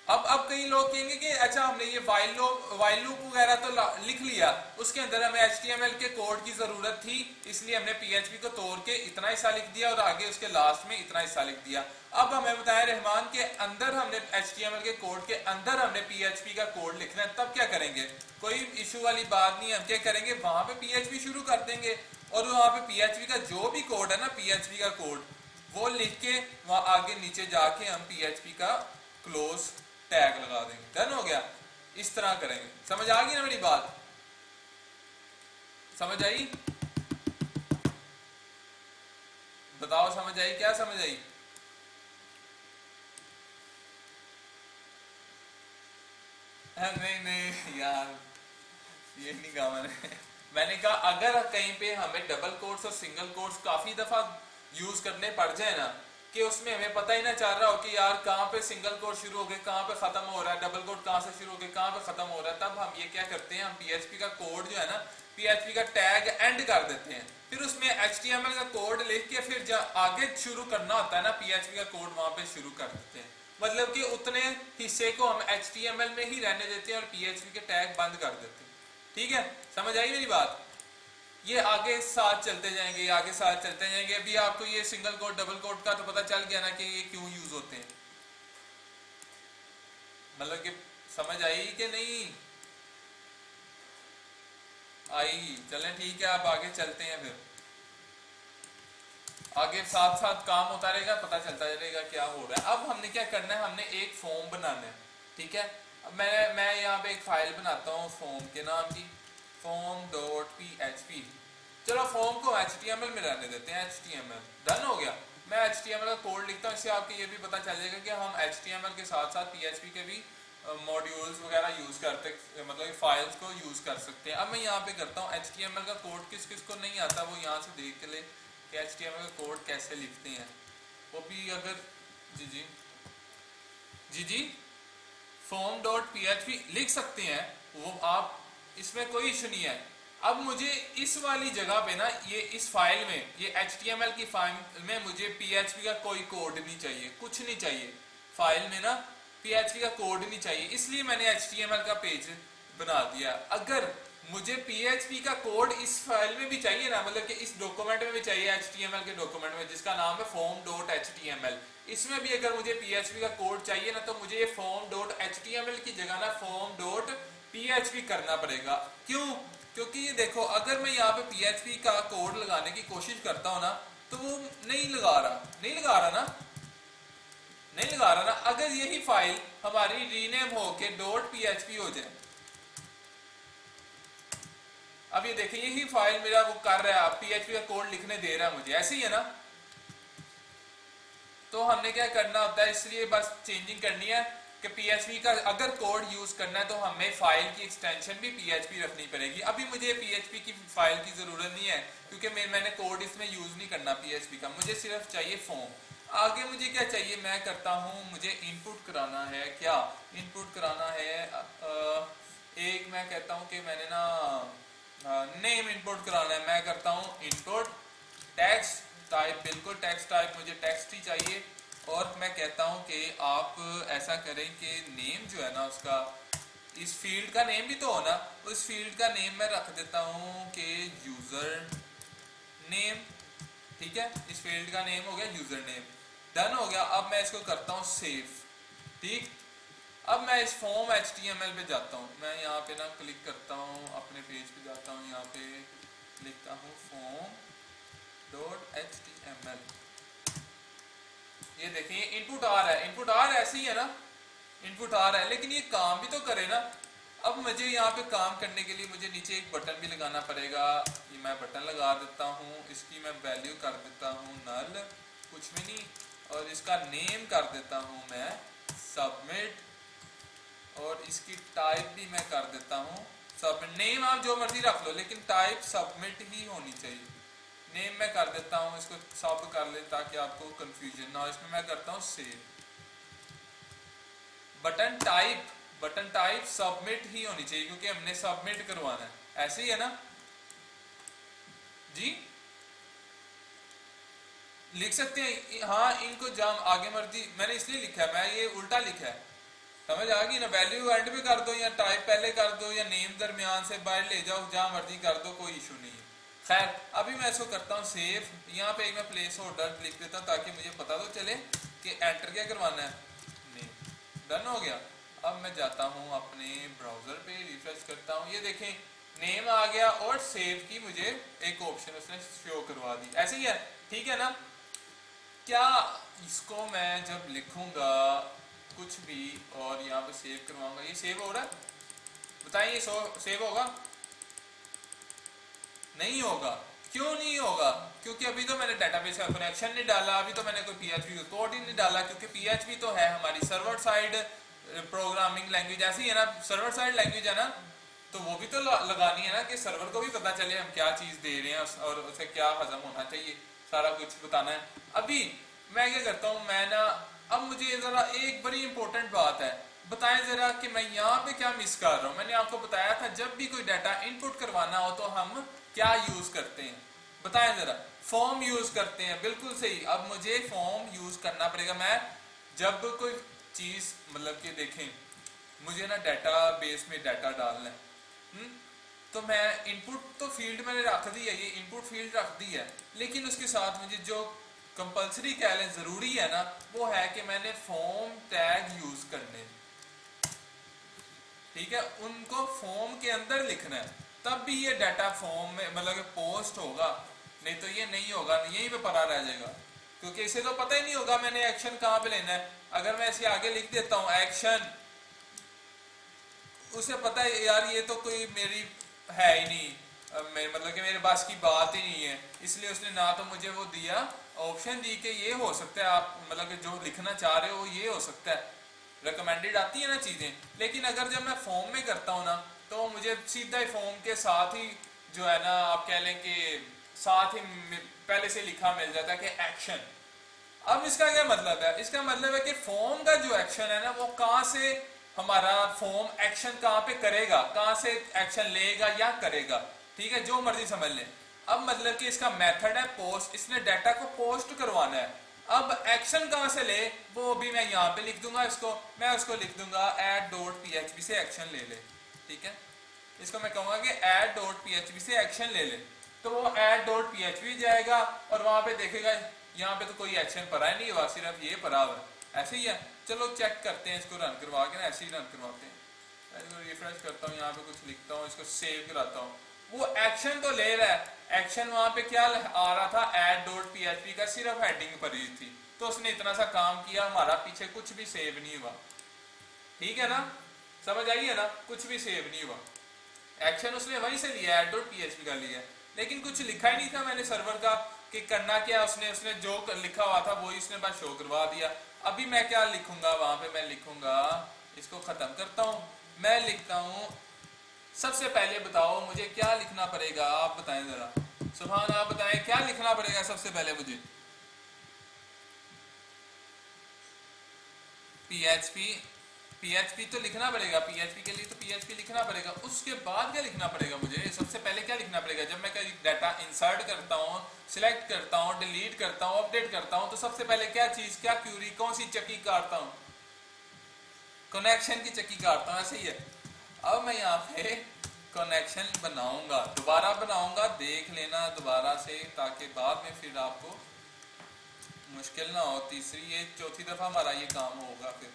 अब कई लोग कहेंगे कि अच्छा हमने ये वाइल लूप वगैरह तो लिख लिया, उसके अंदर हमें HTML के कोड की जरूरत थी, इसलिए हमने PHP को तोड़ के इतना हिस्सा लिख दिया और आगे उसके लास्ट में इतना हिस्सा लिख दिया। अब हमें बताया रहमान के अंदर हमने HTML के कोड के अंदर हमने PHP का कोड लिखना है, तब क्या करेंगे? कोई इशू वाली बात नहीं है। हम क्या करेंगे, वहां पे PHP शुरू कर देंगे और वहां पे PHP का जो भी कोड है ना, PHP का कोड वो लिख के वहां आगे नीचे जाके हम PHP का क्लोज टैग लगा देंगे, डन हो गया। इस तरह करेंगे। समझ आ गई ना मेरी बात? समझ आई? बताओ समझ आई? क्या समझ आई? नहीं नहीं यार, ये नहीं कहा मैंने। मैंने कहा अगर कहीं पे हमें डबल कोट्स और सिंगल कोट्स काफी दफा यूज करने पड़ जाए ना, कि उसमें हमें पता ही ना चल रहा हो कि यार कहाँ पे सिंगल कोट शुरू हो गए, कहाँ पे खत्म हो रहा है, डबल कोट कहाँ से शुरू हो गए, कहाँ पे खत्म हो रहा है, तब हम ये क्या करते हैं, हम PHP का कोड जो है ना, PHP का टैग एंड कर देते हैं, फिर उसमें HTML का कोड लिख के फिर आगे शुरू करना होता है ना PHP का कोड, वहां पे शुरू कर देते हैं। मतलब कि उतने हिस्से को हम HTML में ही रहने देते हैं और PHP के टैग बंद कर देते हैं। ठीक है, समझ आई मेरी बात? ये आगे साथ चलते जाएंगे, आगे साथ चलते जाएंगे। अभी आपको ये सिंगल कोट डबल कोट का तो पता चल गया ना कि ये क्यों यूज होते हैं, मतलब कि समझ आई कि नहीं आई? चलें ठीक है, अब आगे चलते हैं। फिर आगे साथ साथ काम होता रहेगा, पता चलता रहेगा क्या हो रहा है। अब हमने क्या करना है, हमने एक फॉर्म बनाना है। ठीक है, अब मैं यहाँ पे एक फाइल बनाता हूँ फॉर्म के नाम की, form.php। चलो फॉर्म को HTML में रहने देते हैं, HTML डन हो गया। मैं HTML का कोड लिखता हूँ, इससे आपको ये भी पता चल जाएगा कि हम HTML के साथ साथ PHP के भी मॉड्यूल्स वगैरह यूज करते, मतलब फाइल्स को यूज कर सकते हैं। अब मैं यहाँ पे करता हूँ HTML का कोड, किस किस को नहीं आता वो यहाँ से देख ले कि HTML का कोड कैसे लिखते हैं, वो भी अगर जी जी जी जी form.php लिख सकते हैं वो आप, इसमें कोई इशू नहीं है। अब मुझे इस वाली जगह पे ना, ये इस फाइल में, ये HTML की फाइल में मुझे PHP का कोई कोड नहीं चाहिए, कुछ नहीं चाहिए फाइल में ना, PHP का कोड नहीं चाहिए, इसलिए मैंने HTML का पेज बना दिया। अगर मुझे PHP का कोड इस फाइल में भी चाहिए ना, मतलब कि इस डॉक्यूमेंट में भी चाहिए, HTML के डॉक्यूमेंट में जिसका नाम है form.html, इसमें भी अगर मुझे PHP का कोड चाहिए ना, तो मुझे ये form.html की जगह ना form.php करना पड़ेगा। क्यों? क्योंकि ये देखो, अगर मैं यहाँ पे PHP का कोड लगाने की कोशिश करता हूँ ना, तो वो नहीं लगा रहा, नहीं लगा रहा ना, नहीं लगा रहा ना। अगर यही फाइल हमारी रीनेम होके .php हो जाए, अब ये देखिए यही फाइल मेरा वो कर रहा है, PHP का कोड लिखने दे रहा है मुझे, ऐसे ही है ना। तो हमने क्या करना होता है, इसलिए बस चेंजिंग करनी है कि PHP का अगर कोड यूज करना है तो हमें फाइल की एक्सटेंशन भी PHP रखनी पड़ेगी। अभी मुझे PHP की फाइल की जरूरत नहीं है, क्योंकि मैंने कोड इसमें यूज नहीं करना PHP का, मुझे सिर्फ चाहिए फॉर्म। आगे मुझे क्या चाहिए, मैं करता हूँ, मुझे इनपुट कराना है, क्या इनपुट कराना है, एक मैं कहता हूँ कि मैंने ना नेम इनपुट कराना है, मैं करता हूँ इनपुट टेक्स्ट टाइप, बिल्कुल टेक्स्ट टाइप, मुझे टेक्स्ट ही चाहिए। और मैं कहता हूँ कि आप ऐसा करें कि नेम जो है ना उसका, इस फील्ड का नेम भी तो हो ना, उस फील्ड का नेम मैं रख देता हूँ कि यूजर नेम। ठीक है, इस फील्ड का नेम हो गया यूजर नेम, डन हो गया। अब मैं इसको करता हूँ सेव। ठीक, अब मैं इस फॉर्म HTML पे जाता हूँ, मैं यहाँ पे ना क्लिक करता हूँ, अपने पेज पे जाता हूँ, यहाँ पे लिखता हूँ form.html। ये देखिए इनपुट आ रहा है, इनपुट आ रहा है, ऐसे ही है ना, इनपुट आ रहा है, लेकिन ये काम भी तो करे ना। अब मुझे यहाँ पे काम करने के लिए मुझे नीचे एक बटन भी लगाना पड़ेगा, ये मैं बटन लगा देता हूँ, इसकी मैं वैल्यू कर देता हूँ नल, कुछ भी नहीं, और इसका नेम कर देता हूँ मैं सबमिट, और इसकी टाइप भी मैं कर देता हूँ सबमिट। नेम आप जो मर्जी रख लो, लेकिन टाइप सबमिट ही होनी चाहिए। नेम मैं कर देता हूँ, इसको सब कर ले ताकि आपको कंफ्यूजन ना हो। इसमें मैं करता हूँ सेव। बटन टाइप सबमिट ही होनी चाहिए, क्योंकि हमने सबमिट करवाना है, ऐसे ही है ना जी। लिख सकते हैं हाँ, इनको जाम आगे मर्जी, मैंने इसलिए लिखा है, मैं ये उल्टा लिखा है समझ आ गई ना। वैल्यू एंड पे कर दो या टाइप पहले कर दो या नेम दरमियान से बाहर ले जाओ, जहां मर्जी कर दो, कोई इशू नहीं है। खैर अभी मैं इसको करता हूँ सेव। यहाँ पे एक मैं प्लेस होल्डर लिख देता हूँ ताकि मुझे पता तो चले कि एंटर क्या करवाना है। नेम डन हो गया। अब मैं जाता हूँ अपने ब्राउजर पे, रिफ्रेश करता हूँ, ये देखें नेम आ गया और सेव की मुझे एक ऑप्शन उसने शो करवा दी। ऐसे ही है, ठीक है ना। क्या इसको मैं जब लिखूंगा कुछ भी और यहाँ पे सेव करवाऊंगा, ये सेव हो रहा है? बताइए सेव होगा? नहीं होगा। क्यों नहीं होगा? क्योंकि अभी तो मैंने डेटाबेस का कनेक्शन नहीं डाला, अभी तो मैंने कोई पीएचपी का कोड ही नहीं डाला, क्योंकि पीएचपी तो है हमारी सर्वर साइड प्रोग्रामिंग लैंग्वेज। ऐसी है ना, सर्वर साइड लैंग्वेज है ना, तो वो भी तो लगानी है ना कि सर्वर को भी पता चले हम क्या चीज दे रहे हैं और उसे क्या हजम होना चाहिए, सारा कुछ बताना है। अभी मैं क्या करता हूँ, मैं ना, अब मुझे जरा एक बड़ी इंपॉर्टेंट बात है, बताएं जरा कि मैं यहाँ पे क्या मिस कर रहा हूँ। मैंने आपको बताया था जब भी कोई डाटा इनपुट करवाना हो तो हम क्या यूज करते हैं, बताएं जरा। फॉर्म यूज करते हैं, बिल्कुल सही। अब मुझे फॉर्म यूज करना पड़ेगा। मैं जब कोई चीज मतलब कि देखें, मुझे ना डाटा बेस में डाटा डालना है, तो मैं इनपुट तो फील्ड मैंने रख दी है, ये इनपुट फील्ड रख दी है, लेकिन उसके साथ मुझे जो कंपलसरी कह लें जरूरी है ना, वो है कि मैंने फॉर्म टैग यूज करने, ठीक है, उनको फॉर्म के अंदर लिखना है, तब भी ये डाटा फॉर्म में मतलब पोस्ट होगा, नहीं तो ये नहीं होगा, यहीं पे पड़ा रह जाएगा, क्योंकि इसे तो पता ही नहीं होगा मैंने एक्शन कहाँ पे लेना है। अगर मैं इसे आगे लिख देता हूँ एक्शन, उसे पता है यार ये तो कोई मेरी है ही नहीं, मतलब कि मेरे पास की बात ही नहीं है, इसलिए उसने ना तो मुझे वो दिया ऑप्शन दी कि ये हो सकता है, आप मतलब कि जो लिखना चाह रहे हो ये हो सकता है, रिकमेंडेड आती है ना चीजें। लेकिन अगर जब मैं फॉर्म में करता हूँ ना, तो मुझे सीधा ही फॉर्म के साथ ही जो है ना, आप कह लें कि साथ ही पहले से लिखा मिल जाता है कि एक्शन। अब इसका क्या मतलब है? इसका मतलब है कि फॉर्म का जो एक्शन है ना, वो कहाँ से हमारा फॉर्म एक्शन कहाँ पे करेगा, कहाँ से एक्शन लेगा या करेगा, ठीक है, जो मर्जी समझ लें। अब मतलब कि इसका मेथड है पोस्ट, इसने डाटा को पोस्ट करवाना है। अब एक्शन कहाँ से ले, वो भी मैं यहाँ पे लिख दूंगा, इसको मैं उसको लिख दूंगा add.php से एक्शन ले ले, ठीक है। इसको मैं कहूँगा कि add.php से एक्शन ले ले, तो वो add.php जाएगा और वहां पे देखेगा यहाँ पे तो कोई एक्शन पड़ा ही नहीं हुआ, सिर्फ ये पड़ा हुआ है। ऐसे ही है, चलो चेक करते हैं, इसको रन करवा के ना, ऐसे ही रन करवाते हैं। मैं इसको रिफ्रेश करता हूँ, यहाँ पे कुछ लिखता हूँ, इसको सेव कराता हूँ, वो एक्शन तो ले रहा है। एक्शन वहां पे क्या आ रहा था, add.php का सिर्फ हेडिंग पर ही थी, तो उसने इतना सा काम किया, हमारा पीछे कुछ भी सेव नहीं हुआ, ठीक है ना, समझ आई है ना, कुछ भी सेव नहीं हुआ। एक्शन उसने वहीं से लिया, add.php का लिया, लेकिन कुछ लिखा ही नहीं था मैंने सर्वर का कि करना क्या, उसने जो लिखा हुआ था वही उसने बस शो करवा दिया। अभी मैं क्या लिखूंगा वहां पे, मैं लिखूंगा, इसको खत्म करता हूं, मैं लिखता हूं, सबसे पहले बताओ मुझे क्या लिखना पड़ेगा, आप बताएं जरा, सुभान आप बताएं क्या लिखना पड़ेगा सबसे पहले मुझे। पीएचपी तो लिखना पड़ेगा, पीएचपी के लिए तो पीएचपी लिखना पड़ेगा। उसके बाद क्या लिखना पड़ेगा मुझे, सबसे पहले क्या लिखना पड़ेगा, जब मैं डाटा इंसर्ट करता हूँ, सिलेक्ट करता हूँ, डिलीट करता हूँ, अपडेट करता हूँ, तो सबसे पहले क्या चीज, क्या क्यूरी, कौन सी चक्की काटता हूँ, कनेक्शन की चक्की काटता हूँ, ऐसे ही है। अब मैं यहाँ पे कनेक्शन बनाऊंगा, दोबारा बनाऊंगा, देख लेना दोबारा से, ताकि बाद में फिर आपको मुश्किल ना हो। तीसरी ये चौथी दफा हमारा ये काम होगा फिर।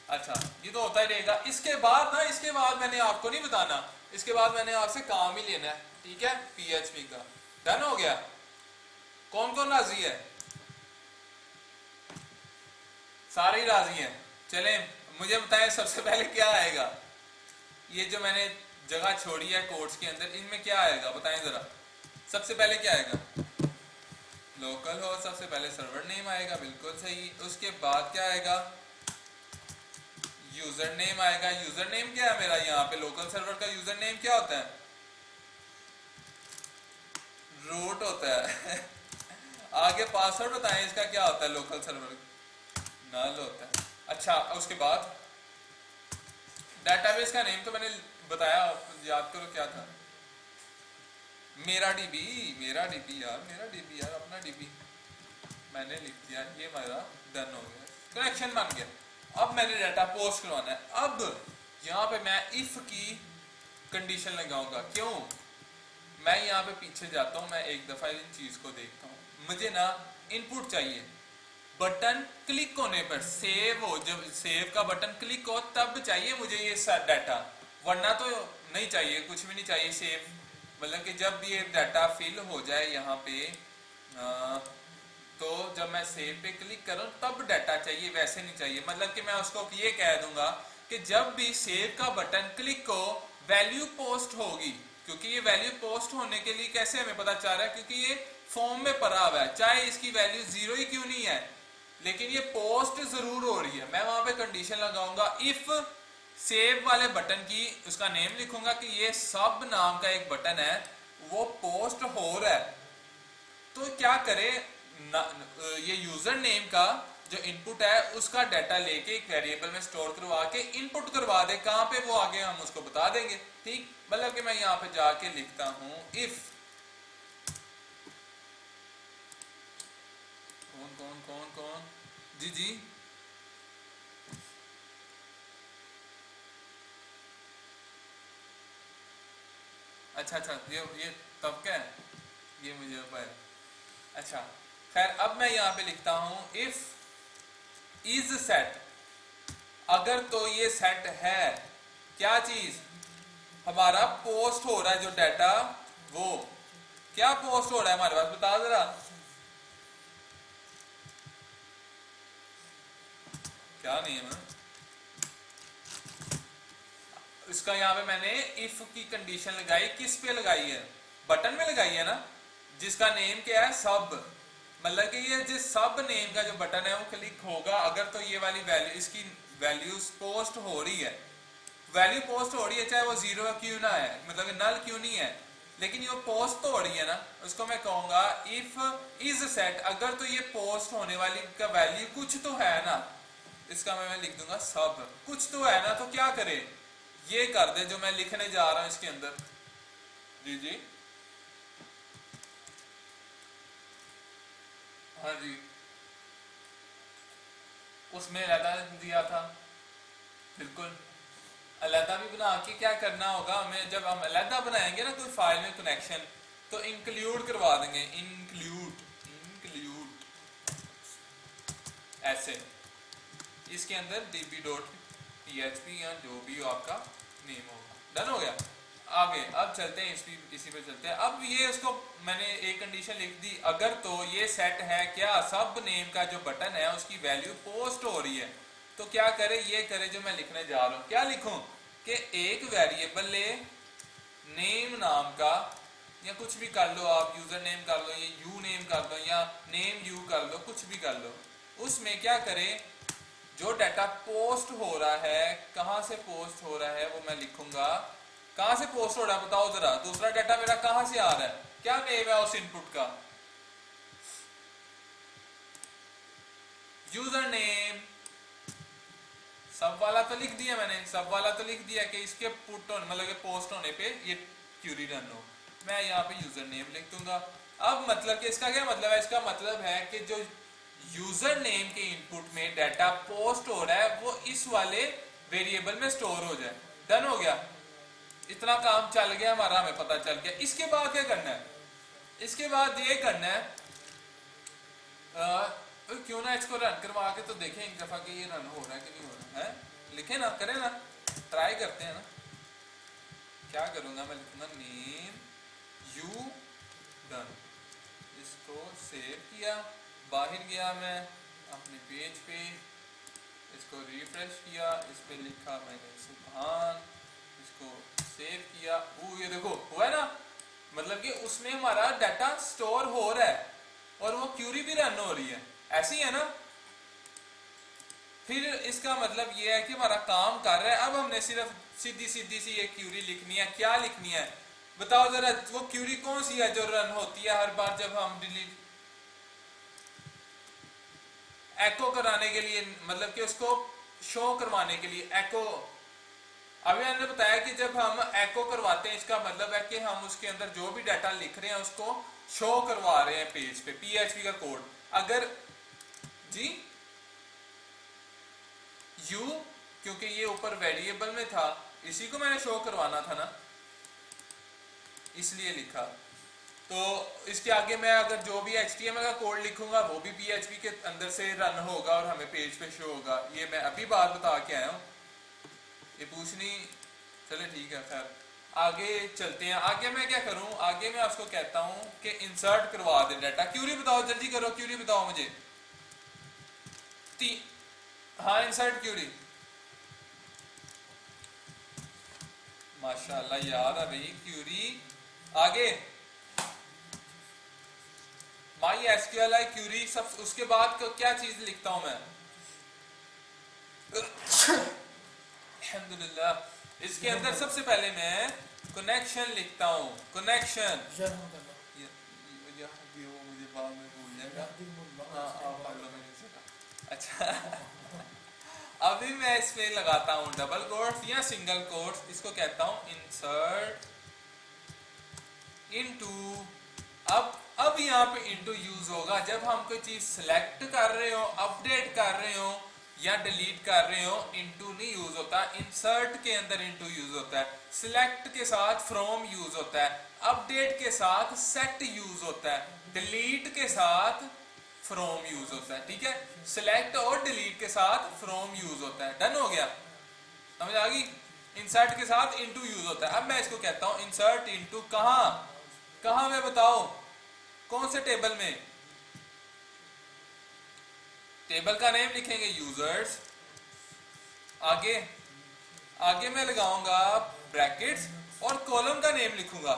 अच्छा ये तो होता ही रहेगा। इसके बाद ना, इसके बाद मैंने आपको नहीं बताना, इसके बाद मैंने आपसे काम ही लेना है, ठीक है, पीएचपी का। डन हो गया? कौन कौन राजी है? सारे ही राजी हैं। चलें मुझे बताएं सबसे पहले क्या आएगा, ये जो मैंने जगह छोड़ी है कोड्स के अंदर, इनमें क्या आएगा बताएं जरा। सबसे पहले क्या आएगा, लोकल हो, सबसे पहले सर्वर नेम आएगा, बिल्कुल सही। उसके बाद क्या आएगा, यूजर नेम आएगा। यूजर नेम क्या है मेरा, यहाँ पे लोकल सर्वर का यूजर नेम क्या होता है, रूट होता है। आगे पासवर्ड बताएं इसका क्या होता है, लोकल सर्वर नल होता है। अच्छा उसके बाद डाटाबेस का नेम तो मैंने बताया, याद करो क्या था, मेरा डीबी, मेरा डीबी यार, मेरा डीबी यार, अपना डीबी मैंने लिख दिया, ये मेरा डन हो गया, कनेक्शन बन गया। अब मैंने डाटा पोस्ट करवाना है। अब यहाँ पे मैं इफ की कंडीशन लगाऊंगा। क्यों? मैं यहाँ पे पीछे जाता हूँ, मैं एक दफा इन चीज को देखता हूँ। मुझे ना इनपुट चाहिए, बटन क्लिक होने पर सेव हो, जब सेव का बटन क्लिक हो तब चाहिए मुझे ये डाटा, वरना तो नहीं चाहिए, कुछ भी नहीं चाहिए सेव। मतलब कि जब ये डाटा फिल हो जाए यहाँ पे तो जब मैं सेव पे क्लिक करूं तब डाटा चाहिए, वैसे नहीं चाहिए। मतलब कि मैं उसको ये कह दूंगा कि जब भी सेव का बटन क्लिक हो वैल्यू पोस्ट होगी। क्योंकि ये वैल्यू पोस्ट होने के लिए कैसे हमें पता चल रहा है? क्योंकि ये फॉर्म में पड़ा हुआ है, चाहे इसकी वैल्यू 0 ही क्यों नहीं है, लेकिन ये पोस्ट जरूर हो रही है। मैं वहां पे कंडीशन लगाऊंगा इफ सेव वाले बटन की, उसका नेम लिखूंगा कि ये सब नाम का एक बटन है, वो पोस्ट हो रहा है। तो क्या करे ये यूजर नेम का जो इनपुट है उसका डाटा लेके एक वेरिएबल में स्टोर करवा के इनपुट करवा दे। कहां पे? वो आगे हम उसको बता देंगे। ठीक, मतलब कि मैं यहां पे जाके लिखता हूं इफ कौन कौन कौन कौन जी जी अच्छा ये तब क्या है, ये मुझे पता है। अच्छा खैर, अब मैं यहाँ पे लिखता हूं इफ इज सेट, अगर तो ये सेट है, क्या चीज? हमारा पोस्ट हो रहा है जो डाटा, वो क्या पोस्ट हो रहा है हमारे पास, बता जरा। क्या नेम है इसका? यहाँ पे मैंने इफ की कंडीशन लगाई, किस पे लगाई है? बटन में लगाई है ना, जिसका नेम क्या है? सब। मतलब कि ये जिस सब नेम का जो बटन है वो क्लिक होगा अगर तो ये वाली वैल्यू, इसकी वैल्यूज पोस्ट हो रही है। वैल्यू पोस्ट हो रही है चाहे वो 0 क्यों ना है, मतलब नल क्यों नहीं है, लेकिन ये पोस्ट तो हो रही है ना। उसको मैं कहूंगा इफ इज सेट, अगर तो ये पोस्ट होने वाली का वैल्यू कुछ तो है ना, इसका मैं लिख दूंगा सब, कुछ तो है ना। तो क्या करे, ये कर दे जो मैं लिखने जा रहा हूं इसके अंदर। जी जी हाँ जी, उसमें अलहदा दिया था, बिल्कुल। अलहदा भी बना के क्या करना होगा हमें, जब हम अलहदा बनाएंगे ना कोई फाइल में कनेक्शन, तो इंक्लूड करवा देंगे, इंक्लूड इंक्लूड ऐसे इसके अंदर db.php या जो भी हो आपका नेम होगा। डन हो गया। आगे अब चलते हैं, इसी पे चलते हैं। अब ये उसको मैंने एक कंडीशन लिख दी, अगर तो ये सेट है क्या, सब नेम का जो बटन है उसकी वैल्यू पोस्ट हो रही है, तो क्या करे, ये करे जो मैं लिखने जा रहा हूं। क्या लिखूं कि एक वेरिएबल ले नेम नाम का, या कुछ भी कर लो आप, यूजर नेम कर लो, ये यू नेम कर लो, या नेम यू कर लो, कुछ भी कर लो। उसमें क्या करे, जो डाटा पोस्ट हो रहा है, कहां से पोस्ट हो रहा है वो मैं लिखूंगा। कहां से पोस्ट हो रहा है बताओ जरा, दूसरा डाटा मेरा कहां से आ रहा है, क्या नेम है उस इनपुट का? User name. सब वाला तो लिख दिया मैंने, सब वाला तो लिख दिया कि इसके पुट होने, मतलब कि पोस्ट होने पे ये क्यूरी रन हो। मैं यहाँ पे यूजर नेम लिख दूंगा। अब मतलब कि इसका क्या मतलब है, इसका मतलब है कि जो यूजर नेम के इनपुट में डाटा पोस्ट हो रहा है वो इस वाले वेरिएबल में स्टोर हो जाए। डन हो गया, इतना काम चल गया हमारा, हमें पता चल गया। इसके बाद क्या करना है, इसके बाद ये करना है क्यों ना इसको रन करवा के तो देखें एक दफा कि ये रन हो रहा है कि नहीं हो रहा है। लिखे ना, करें ना, ट्राई करते हैं ना। क्या करूंगा मैं, लिखूंगा नेम यू डन, इसको सेव किया, बाहर गया मैं अपने पेज पे, इसको रिफ्रेश किया, इस पे लिखा मैंने सुभान, इसको सेव किया, ये देखो हुआ है ना। मतलब कि उसमें हमारा डाटा स्टोर हो रहा है और वो क्यूरी भी रन हो रही है, ऐसी है ना। फिर इसका मतलब ये है कि हमारा काम कर रहा है। अब हमने सिर्फ सीधी सीधी सी ये क्यूरी लिखनी है। क्या लिखनी है बताओ जरा, वो क्यूरी कौन सी है जो रन होती है हर बार जब हम डिलीट एको कराने के लिए, मतलब कि उसको शो करवाने के लिए एको। अभी हमने बताया कि जब हम एको करवाते हैं इसका मतलब है कि हम उसके अंदर जो भी डाटा लिख रहे हैं उसको शो करवा रहे हैं पेज पे, पीएचपी का कोड। अगर जी यू, क्योंकि ये ऊपर वेरिएबल में था, इसी को मैंने शो करवाना था ना, इसलिए लिखा। तो इसके आगे मैं अगर जो भी HTML का कोड लिखूंगा वो भी PHP के अंदर से रन होगा और हमें पेज पे शो होगा। ये मैं अभी बात बता के आया हूँ, ये पूछनी, चले ठीक है। खैर आगे चलते हैं। आगे मैं क्या करूं, आगे मैं उसको कहता हूं कि इंसर्ट करवा दे डाटा। क्यूरी बताओ, जल्दी करो, क्यूरी बताओ मुझे। हाँ इंसर्ट क्यूरी, माशाल्लाह याद है भाई क्यूरी। आगे माई SQLi क्यूरी, सब उसके बाद क्या चीज लिखता हूं मैं, अल्हम्दुलिल्लाह। इसके अंदर सबसे पहले मैं कनेक्शन लिखता हूं, कनेक्शन। मुझे बाद में भूल जाएगा। अच्छा अभी मैं इसमें लगाता हूं डबल कोट्स या सिंगल कोट्स, इसको कहता हूं इंसर्ट इनटू। अब यहाँ पे इनटू यूज होगा जब हम कोई चीज सिलेक्ट कर रहे हो, अपडेट कर रहे हो या डिलीट कर रहे हो। इनटू नहीं यूज होता, इंसर्ट के अंदर इनटू यूज होता है, सिलेक्ट के साथ फ्रॉम यूज होता है, अपडेट के साथ सेट यूज होता है, डिलीट के साथ फ्रॉम यूज होता है। ठीक है, सिलेक्ट और डिलीट के साथ फ्रॉम यूज होता है। डन हो गया, समझ आ गई। इंसर्ट के साथ इनटू यूज होता है। अब मैं इसको कहता हूं इंसर्ट इनटू, कहां में बताओ, कौन से टेबल में, टेबल का नेम लिखेंगे यूजर्स, आगे मैं लगाऊंगा ब्रैकेट्स और कॉलम का नेम लिखूंगा।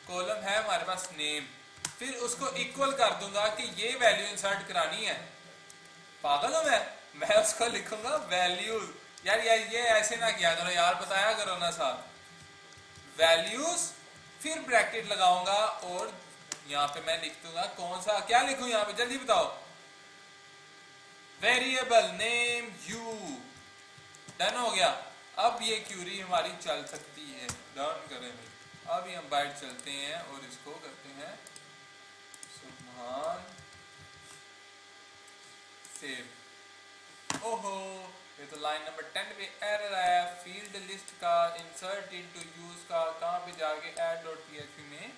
कॉलम है हमारे पास नेम, फिर उसको इक्वल कर दूंगा कि ये वैल्यू इंसर्ट करानी है। पागल हूं मैं उसको लिखूंगा वैल्यूज। यार ये ऐसे ना किया करो यार, बताया करो ना साथ। वैल्यूज, फिर ब्रैकेट लगाऊंगा और यहाँ पे मैं लिख दूंगा कौन सा, क्या लिखूं यहाँ पे जल्दी बताओ, वेरिएबल नेम यू। डन हो गया। अब ये क्यूरी हमारी चल सकती है। डन करें भाई। अब हम बाइट चलते हैं और इसको करते हैं सुभान सेव। ओहो, ये तो लाइन नंबर 10 पे एरर आया, फील्ड लिस्ट का इंसर्ट इनटू यूज का, कहां पे जाके add.php में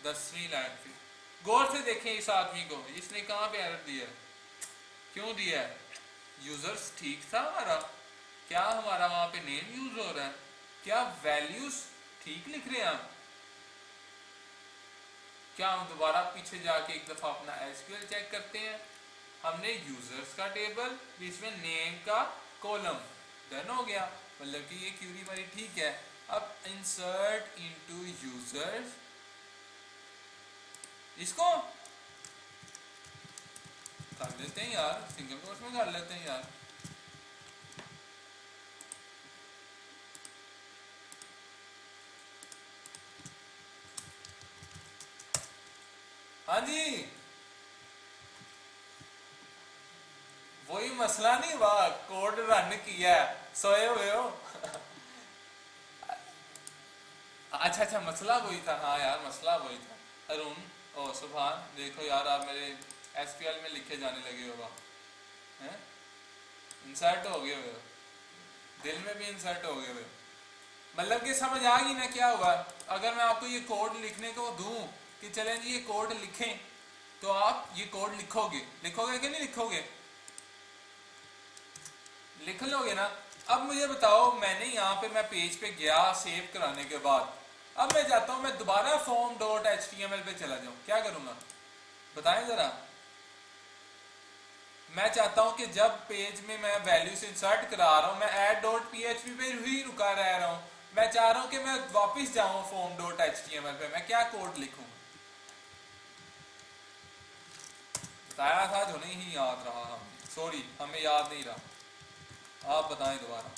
10वीं लाइन पे। गौर से देखें इस आदमी को, इसने कहां पे एरर दिया, क्यों दिया है। यूजर्स ठीक था हमारा, क्या हमारा वहां पे नेम यूज हो रहा है, क्या वैल्यूज ठीक लिख रहे हैं हम, क्या हम दोबारा पीछे जाके एक दफा अपना SQL चेक करते हैं। हमने यूजर्स का टेबल, बीच में नेम का कॉलम। डन हो गया, मतलब कि ये क्यूरी हमारी ठीक है। अब इंसर्ट इनटू यूजर्स, इसको कर लेते हैं यार, सिंगल कोट्स में कर लेते हैं यार। हाँ जी, वही मसला नहीं हुआ, कोड रन किया, सोए हुए हो। अच्छा मसला वही था, हाँ यार मसला वही था। अरुण ओ सुभान, देखो यार आप मेरे SQL में लिखे जाने लगे हो, हैं इंसर्ट हो गए हुए, दिल में भी इंसर्ट हो गए हुए। मतलब कि समझ आ गई ना क्या हुआ। अगर मैं आपको ये कोड लिखने को दूं कि चलें जी ये कोड लिखें, तो आप ये कोड लिखोगे कि नहीं लिखोगे, लिख लोगे ना। अब मुझे बताओ, मैंने यहाँ पे मैं पेज पे गया सेव कराने के बाद, अब मैं जाता हूँ मैं दोबारा form.html पे चला जाऊँ, क्या करूँगा बताएं जरा। मैं चाहता हूँ कि जब पेज में मैं वैल्यूज इंसर्ट करा रहा हूँ, मैं add.php पे ही रुका रह रहा हूँ, मैं चाह रहा हूँ कि मैं वापस जाऊँ form.html पे, मैं क्या कोड लिखूँ। बताया था जो नहीं याद रहा, हमें सॉरी, हमें याद नहीं रहा, आप बताएं दोबारा।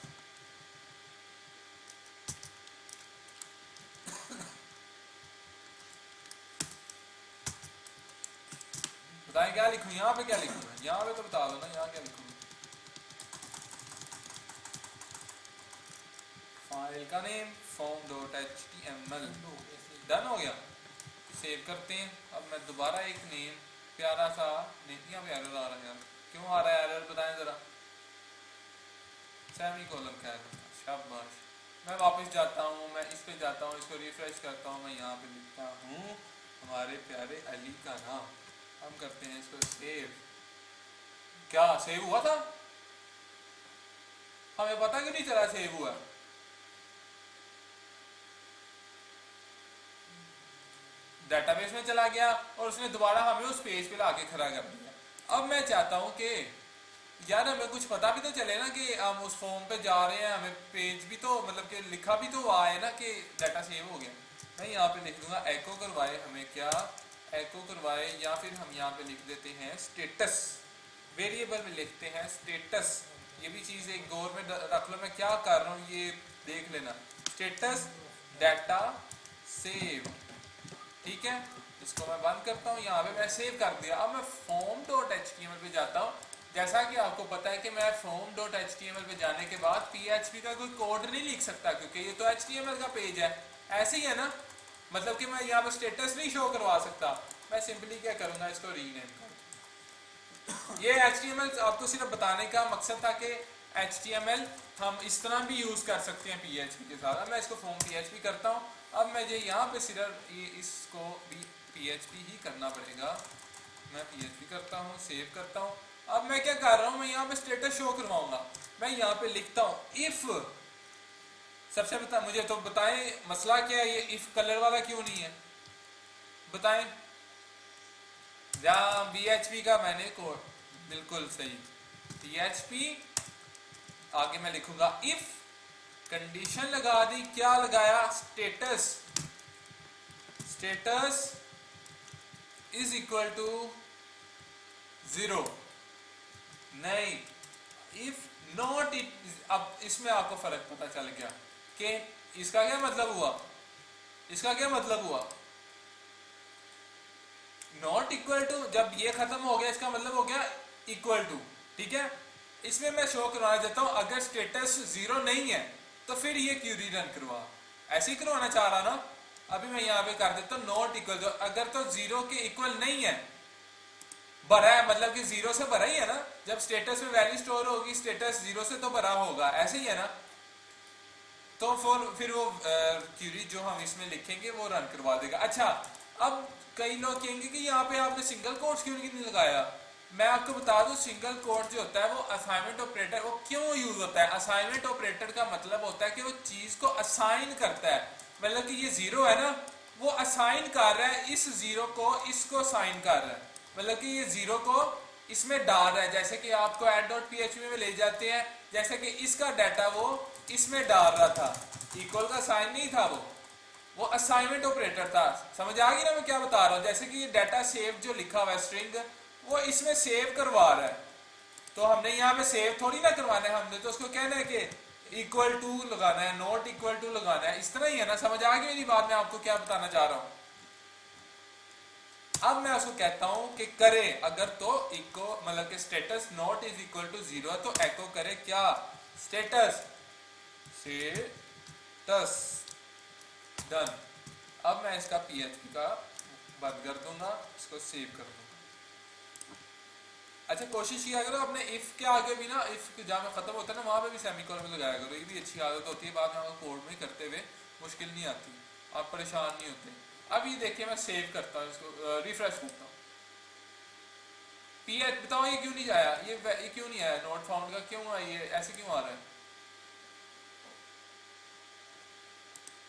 बताएं क्या लिखूं, यहाँ पे क्या लिखूं, यहाँ पे तो बता दो ना, यहाँ क्या लिखूं। फाइल का नेम form.html। डन हो गया, सेव करते हैं। अब मैं दोबारा एक नेम प्यारा सा, यहाँ पे एरर आ रहा है यार, क्यों आ रहा है एरर बताएं जरा। सेमी कॉलम खैर, शाबाश। मैं वापस जाता हूँ, मैं इस पे जाता हूँ, इसको रिफ्रेश करता हूँ, मैं यहाँ पे लिखता हूँ हमारे प्यारे अली का नाम। हम करते हैं इसको सेव। क्या सेव हुआ था? हमें पता क्यों नहीं चला सेव हुआ? डेटाबेस में चला गया और उसने दोबारा हमें उस पेज पे लाके खड़ा कर दिया। अब मैं चाहता हूँ कि यार हमें कुछ पता भी तो चले ना कि हम उस फॉर्म पे जा रहे हैं, हमें पेज भी तो मतलब कि लिखा भी तो आए ना कि डाटा सेव हो गया। मैं यहाँ पे लिख दूंगा एको करवाए, हमें क्या एको करवाए, या फिर हम यहाँ पे लिख देते हैं स्टेटस। वेरिएबल में लिखते हैं स्टेटस। ये भी चीज़ एक गौर में रख लो, मैं क्या कर रहा हूँ ये देख लेना। स्टेटस डाटा सेव, ठीक है। इसको मैं बंद करता हूँ, यहाँ पे मैं सेव कर दिया। अब मैं form.html पे जाता हूँ। जैसा कि आपको पता है कि मैं form.html पे जाने के बाद PHP का कोई कोड नहीं लिख सकता, क्योंकि ये तो HTML का पेज है। ऐसे ही है ना, मतलब कि मैं यहाँ पे स्टेटस नहीं शो करवा सकता। मैं सिंपली क्या करूँगा, इसको रीनेम कर। ये HTML आपको सिर्फ बताने का मकसद था कि HTML हम इस तरह भी यूज़ कर सकते हैं PHP के साथ। मैं इसको form PHP करता हूँ। अब मुझे यहाँ पे सिर्फ ये इसको भी PHP ही करना पड़ेगा। मैं PHP करता हूँ, सेव करता हूँ। अब मैं क्या कर रहा हूँ, मैं यहाँ पे स्टेटस शो करवाऊंगा। मैं यहाँ पे लिखता हूँ इफ। सबसे बता मुझे तो बताएं मसला क्या है, ये इफ कलर वाला क्यों नहीं है बताएं। जहाँ PHP का मैंने कोड बिल्कुल सही, PHP आगे मैं लिखूंगा इफ, कंडीशन लगा दी, क्या लगाया, status. Status is equal to 0। नहीं, इफ नॉट इट। अब इसमें आपको फर्क पता चल गया कि इसका क्या मतलब हुआ। इसका क्या मतलब हुआ, नॉट इक्वल टू, जब ये खत्म हो गया इसका मतलब हो गया इक्वल टू, ठीक है। इसमें मैं शो करवाना चाहता हूं अगर स्टेटस 0 नहीं है तो फिर ये क्यूरी रन करवा, ऐसे ही करवाना चाह रहा ना। अभी मैं यहाँ पे कर देता हूँ नॉट इक्वल टू, अगर तो 0 के इक्वल नहीं है, भरा है मतलब कि 0 से भरा ही है ना। जब स्टेटस में वैल्यू स्टोर होगी स्टेटस 0 से तो भरा होगा, ऐसे ही है ना। तो फिर वो क्यूरी जो हम इसमें लिखेंगे वो रन करवा देगा। अच्छा, अब कई लोग कहेंगे कि यहाँ पे आपने सिंगल कोट्स क्यों नहीं लगाया। मैं आपको बता दूं सिंगल कोट जो होता है वो असाइनमेंट ऑपरेटर, वो क्यों यूज होता है। असाइनमेंट ऑपरेटर का मतलब होता है कि वो चीज को असाइन करता है। मतलब कि ये 0 है ना, वो असाइन कर रहा है इस 0 को, इसको असाइन कर रहा है। मतलब कि ये 0 को इसमें डाल रहा है, जैसे कि आपको add.php में ले जाते हैं, जैसे कि इसका डाटा वो इसमें डाल रहा था। इक्वल का साइन नहीं था, वो असाइनमेंट ऑपरेटर था। समझ आ गई ना मैं क्या बता रहा हूँ। जैसे कि ये डाटा सेव जो लिखा हुआ है स्ट्रिंग, वो इसमें सेव करवा रहा है। तो हमने यहाँ पे सेव थोड़ी ना करवाना है, हमने तो उसको कहना है कि इक्वल टू लगाना है, नॉट इक्वल टू लगाना है। इस तरह ही है ना, समझ आ गई मेरी बात, मैं आपको क्या बताना चाह रहा हूँ। अब मैं उसको कहता हूं कि करे अगर तो इको मतलब कि status not is equal to 0 है तो एको करे क्या, स्टेटस स्टेटस डन। अब मैं इसका PHP का बंद कर दूंगा, इसको सेव कर दूंगा। अच्छा, कोशिश किया करो अपने इफ के आगे भी ना, इफ जहाँ में खत्म होता है ना वहां पे भी सेमीकोलन लगाया करो। ये भी अच्छी आदत होती है, बाद में कोड में करते हुए मुश्किल नहीं आती, आप परेशान नहीं होते। अब ये देखिए मैं सेव करता हूँ, इसको रिफ्रेश करता हूँ। PHP बताओ ये क्यों नहीं आया, ये क्यों नहीं आया, नोट फाउंड का क्यों है, ये ऐसे क्यों आ रहा है।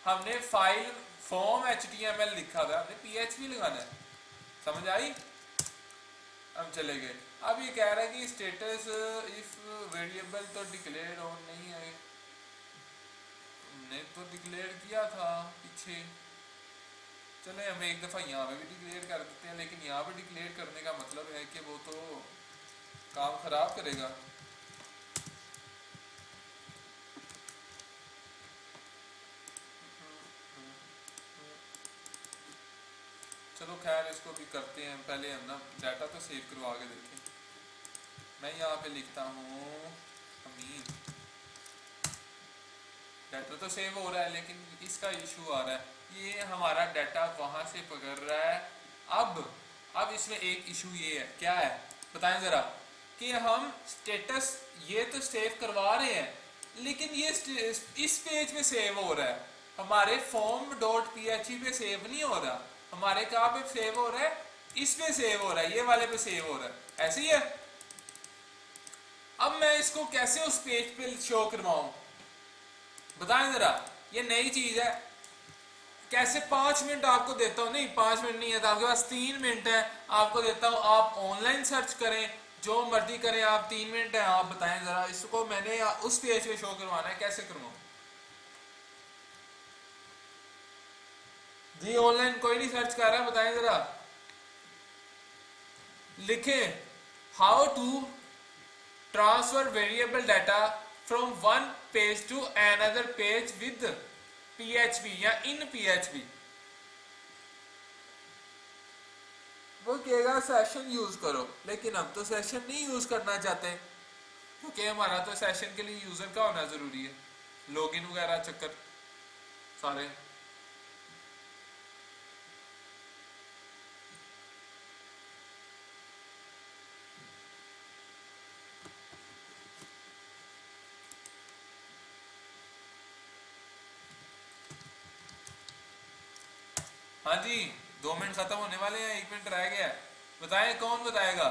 हमने फाइल फॉर्म HTML लिखा था, हमने PHP लगाना है, समझ आई। हम चले गए। अब ये कह रहा है कि स्टेटस इफ वेरिएबल तो डिक्लेयर ऑन नहीं है, हमने तो डिक्लेयर किया था पीछे। चले हम एक दफ़ा यहाँ पे भी डिक्लेयर कर देते हैं, लेकिन यहाँ पे डिक्लेयर करने का मतलब है कि वो तो काम खराब करेगा। चलो खैर इसको भी करते हैं, पहले हम ना डाटा तो सेव करवा के देखें। मैं यहाँ पे लिखता हूँ अमीन, डाटा तो सेव हो रहा है लेकिन इसका इशू आ रहा है, ये हमारा डाटा वहां से पकड़ रहा है। अब इसमें एक इशू ये है, क्या है बताएं जरा, कि हम स्टेटस ये तो सेव करवा रहे हैं लेकिन ये इस पेज पे सेव हो रहा है, हमारे form.php पे सेव नहीं हो रहा, हमारे कहाँ पे सेव हो रहा है, इस पे सेव हो रहा है, ये वाले पे सेव हो रहा है, ऐसे ही है। अब मैं इसको कैसे उस पेज पे शो करवाऊं, बताएं जरा, ये नई चीज है। कैसे 5 मिनट आपको देता हूं, नहीं 5 मिनट नहीं है तो आपके पास 3 मिनट है, आपको देता हूं, आप ऑनलाइन सर्च करें, जो मर्जी करें आप, 3 मिनट है, आप बताएं जरा, इसको मैंने उस पेज पे शो करवाना है, कैसे करवाऊं जी? ऑनलाइन कोई नहीं सर्च कर रहा, बताएं जरा, लिखें how to transfer variable data from one page to another page with PHP या इन PHP। वो कहेगा सेशन यूज करो, लेकिन हम तो सेशन नहीं यूज करना चाहते, क्योंकि हमारा तो सेशन के लिए यूजर का होना जरूरी है, लॉगिन वगैरह चक्कर सारे। हाँ जी, 2 मिनट खत्म होने वाले हैं, 1 मिनट रह गया है, बताएं कौन बताएगा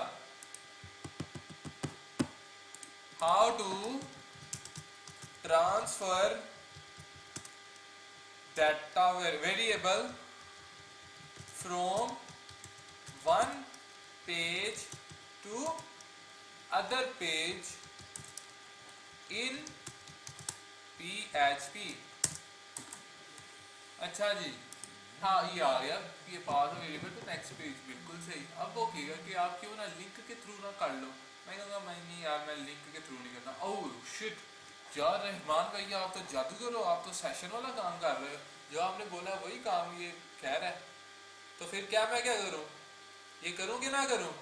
how to transfer data variable from one page to other page in PHP। अच्छा जी, हाँ ये आ गया, ये pass variable to next page, बिल्कुल सही। अब वो कहेगा कि आप क्यों ना लिंक के थ्रू ना कर लो, मैं कहूँगा मैं नहीं यार, मैं लिंक के थ्रू नहीं करता। ओह शिट यार, रहमान भैया आप तो जादूगर हो, आप तो सेशन वाला काम कर रहे हो, जो आपने बोला वही काम ये कह रहा है, तो फिर क्या मैं क्या करूँ, ये करूँ कि ना करूँ,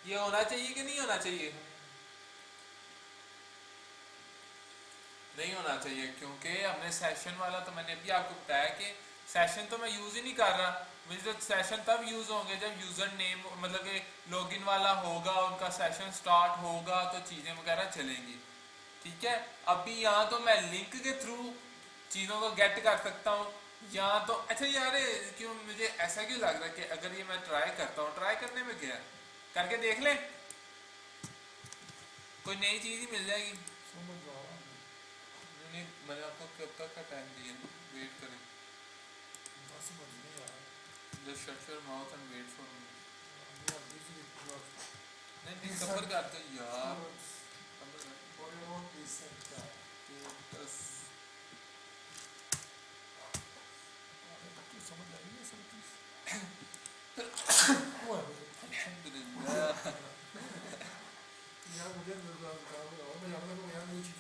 ये होना चाहिए कि नहीं होना चाहिए? नहीं होना चाहिए, क्योंकि हमने सेशन वाला, तो मैंने अभी आपको बताया कि सेशन तो मैं यूज ही नहीं कर रहा, मुझे तो सेशन तब यूज होंगे जब यूजर नेम मतलब कि लॉगिन वाला होगा, उनका सेशन स्टार्ट होगा तो चीजें वगैरह चलेंगी, ठीक है। अभी यहाँ तो मैं लिंक के थ्रू चीजों को गेट कर सकता हूँ, यहाँ तो अच्छा यार क्यों मुझे ऐसा क्यों लग रहा है कि अगर ये मैं ट्राई करता हूँ, ट्राई करने में क्या है, करके देख ले, कोई नई चीज ही मिल जाएगी। नहीं, मैंने आपको कब तक का टाइम दिया, वेट करें, just shut your mouth and wait for me। नहीं नहीं सफर करते यार,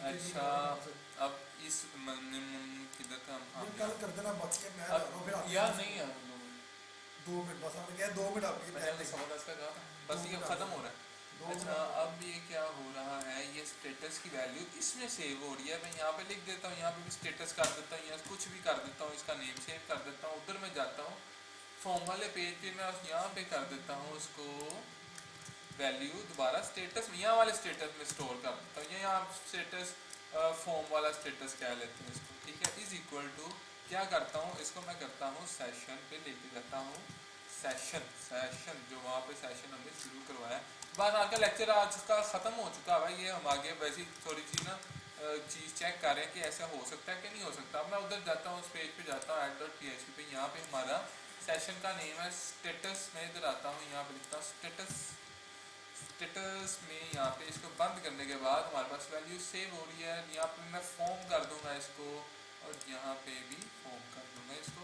अच्छा अब इस किधर था हम, कल कर देना बाकी मैं यार नहीं यार 2 मिनट बस, आपने क्या 2 मिनट आपके मैंने समझ इसका कहा था, बस ये खत्म हो रहा है। अच्छा अब ये क्या हो रहा है, ये स्टेटस की वैल्यू इसमें सेव हो रही है, मैं यहाँ पे लिख देता हूँ, यहाँ पे भी स्टेटस कर देता हूँ, या कुछ भी कर देता हूँ, इसका नेम सेव कर देता हूँ, उधर मैं जाता हूँ फॉर्म वाले पेज पे, मैं यहाँ पे कर देता हूँ उसको वैल्यू दोबारा स्टेटस में, यहाँ वाले स्टेटस में स्टोर कर देता हूँ, यहाँ स्टेटस फॉर्म वाला स्टेटस कह लेते हैं इसको, ठीक है। इज इक्वल टू क्या करता हूँ, इसको मैं करता हूँ सेशन पे लेके जाता हूँ, सेशन जो वहाँ पे सेशन हमने शुरू करवाया, बस आपका लेक्चर आज का ख़त्म हो चुका है भाई, ये हम आगे वैसी थोड़ी सी ना चीज़ चेक कर रहे हैं कि ऐसा हो सकता है कि नहीं हो सकता। मैं उधर जाता हूँ, उस पेज पे जाता हूँ add.php पे, यहाँ पे हमारा सेशन का नेम है स्टेटस, मैं इधर आता हूँ, यहाँ पे लिखता हूँ स्टेटस, स्टेटस में यहाँ पे इसको बंद करने के बाद हमारे पास वैल्यू सेव हो रही है, यहाँ पे मैं फॉर्म कर दूंगा इसको, और यहाँ पे भी फॉर्म कर दूंगा इसको,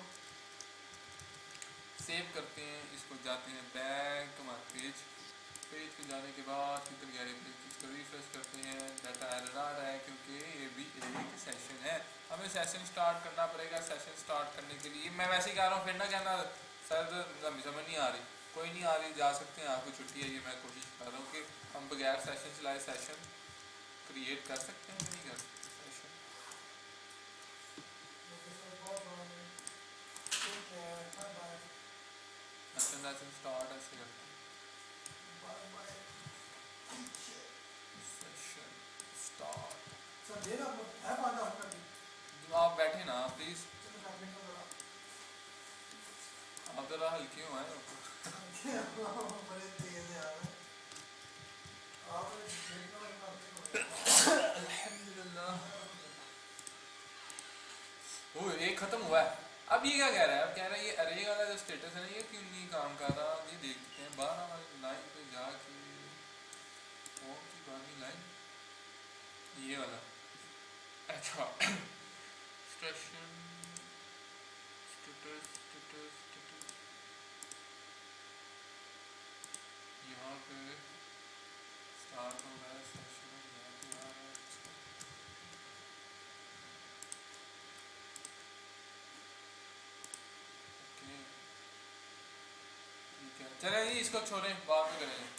सेव करते हैं इसको, जाते हैं बैक हमारे पेज पे जाने के बाद फिर गया इसको रिफ्रेश करते हैं, डाटा एरर आ रहा है क्योंकि ये भी एक सेशन है, हमें सेशन स्टार्ट करना पड़ेगा। सेशन स्टार्ट करने के लिए मैं वैसे ही कह रहा हूँ, फिर ना कहना सर समझ नहीं आ रही, कोई नहीं आ रही, जा सकते हैं, आपको छुट्टी है, ये मैं कोशिश कर रहा हूँ कि हम बगैर सेशन चलाए सेशन क्रिएट कर सकते हैं, नहीं कर सकते सेशन। सेशन स्टार्ट ऐसे करते हैं, सेशन स्टार्ट सर दे ना है 5-10 मिनट आप बैठे ना प्लीज, चलो कर लेंगे आप जरा हल्के हो आए। थोड़ा बड़े तेज है यार आप देखना लगे कंप्लीट हो गया अल्हम्दुलिल्लाह। वो एक खत्म हुआ है। अब ये क्या कह रहा है, अब कह रहा है ये अरे वाला जो स्टेटस है ना ये क्यों नहीं काम कर रहा, ये देखते हैं 12 वाली लाइन पे जाके, कौन सी पुरानी लाइन, ये वाला। अच्छा स्टेशन स्टेटस स्टेटस स्टेटस, यहाँ पे स्टार्ट हो गया सेशन, यहाँ पे आ रहा है। अच्छा ओके ठीक है, चले जी इसको छोड़ें, बाद में करेंगे।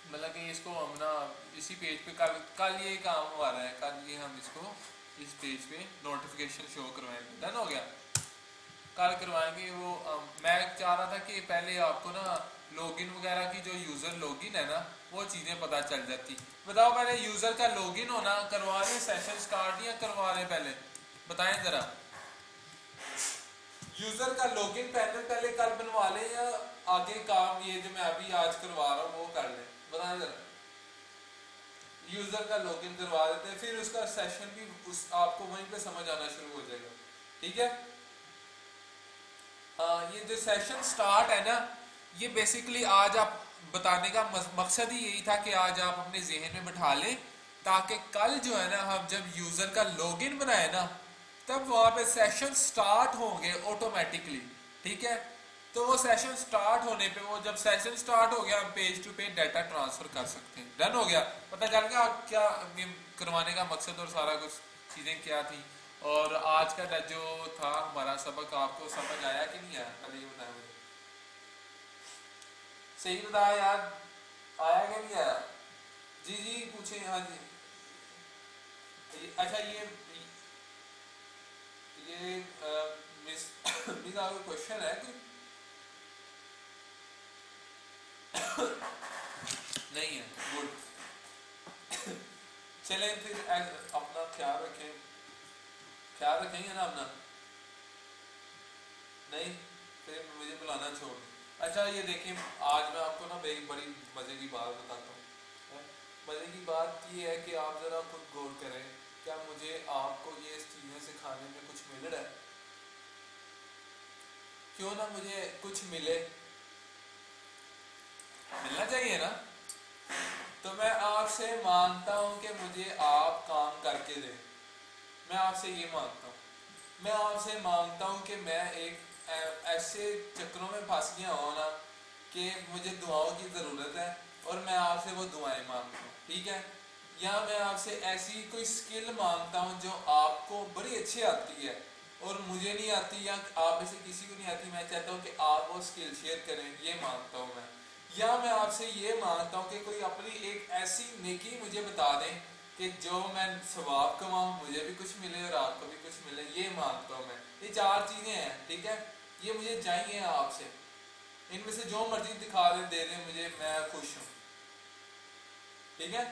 मतलब कि इसको हम ना इसी पेज पे कल कल ये काम हमारा है, कल ये हम इसको इस पेज पे नोटिफिकेशन शो करवाएंगे। डन हो गया, कल करवाएंगे वो। मैं चाह रहा था कि पहले आपको ना लॉगिन वगैरह की, जो यूज़र लॉगिन है ना वो चीज़ें पता चल जाती। बताओ पहले यूज़र का लॉगिन होना करवा लें, सेशन स्टार्ट या करवा लें पहले, बताएं ज़रा। यूज़र का लॉगिन पैनल पहले कल बनवा लें या आगे काम ये जो मैं अभी आज करवा रहा हूँ वो कर लें, बताएं ज़रा। यूज़र का लॉगिन करवा देते हैं, फिर उसका सेशन भी उस आपको वहीं पे समझ आना शुरू हो जाएगा। ठीक है, ये जो सेशन स्टार्ट है ना, ये बेसिकली आज आप बताने का मकसद ही यही था कि आज आप अपने जहन में बिठा लें, ताकि कल जो है ना हम जब यूज़र का लॉगिन बनाए ना तब वहाँ पे सेशन स्टार्ट होंगे ऑटोमेटिकली। ठीक है, तो वो सेशन स्टार्ट होने पे, वो जब सेशन स्टार्ट हो गया हम page to page data transfer कर सकते हैं। डन हो गया, पता चल गया क्या ये करवाने का मकसद और सारा कुछ चीज़ें क्या थी। और आज का जो था हमारा सबक आपको समझ आया कि नहीं आया, पहले ये बताया मुझे, सही बताया यार, आया कि नहीं आया? जी जी पूछे, हाँ जी। अच्छा ये मिस मिस आपका क्वेश्चन है कि नहीं है, गुड। चलें फिर अपना ख्याल रखें, ख्याल रखेंगे ना अपना, नहीं फिर मुझे बुलाना छोड़। अच्छा ये देखिए, आज मैं आपको ना एक बड़ी मज़े की बात बताता हूँ। मज़े की बात ये है कि आप ज़रा खुद गौर करें, क्या मुझे आपको ये इस चीज़ें सिखाने में कुछ मिल रहा है? क्यों ना मुझे कुछ मिले, मिलना चाहिए ना। तो मैं आपसे मांगता हूँ कि मुझे आप काम करके दें, मैं आपसे ये मांगता हूँ। मैं आपसे मांगता हूँ कि मैं एक ऐसे चक्रों में फंस गया हूँ ना कि मुझे दुआओं की ज़रूरत है और मैं आपसे वो दुआएं मांगता हूँ। ठीक है, या मैं आपसे ऐसी कोई स्किल मांगता हूँ जो आपको बड़ी अच्छी आती है और मुझे नहीं आती, या आप में से किसी को नहीं आती, मैं चाहता हूँ कि आप वो स्किल शेयर करें, ये मांगता हूँ मैं। या मैं आपसे ये मांगता हूँ कि कोई अपनी एक ऐसी नेकी मुझे बता दें कि जो मैं सवाब कमाऊँ, मुझे भी कुछ मिले और आपको भी कुछ मिले, ये मांगता हूँ मैं। ये 4 चीज़ें हैं, ठीक है, ये मुझे चाहिए आपसे। इनमें से जो मर्जी दिखा दें, दे दें मुझे, मैं खुश हूँ। ठीक है,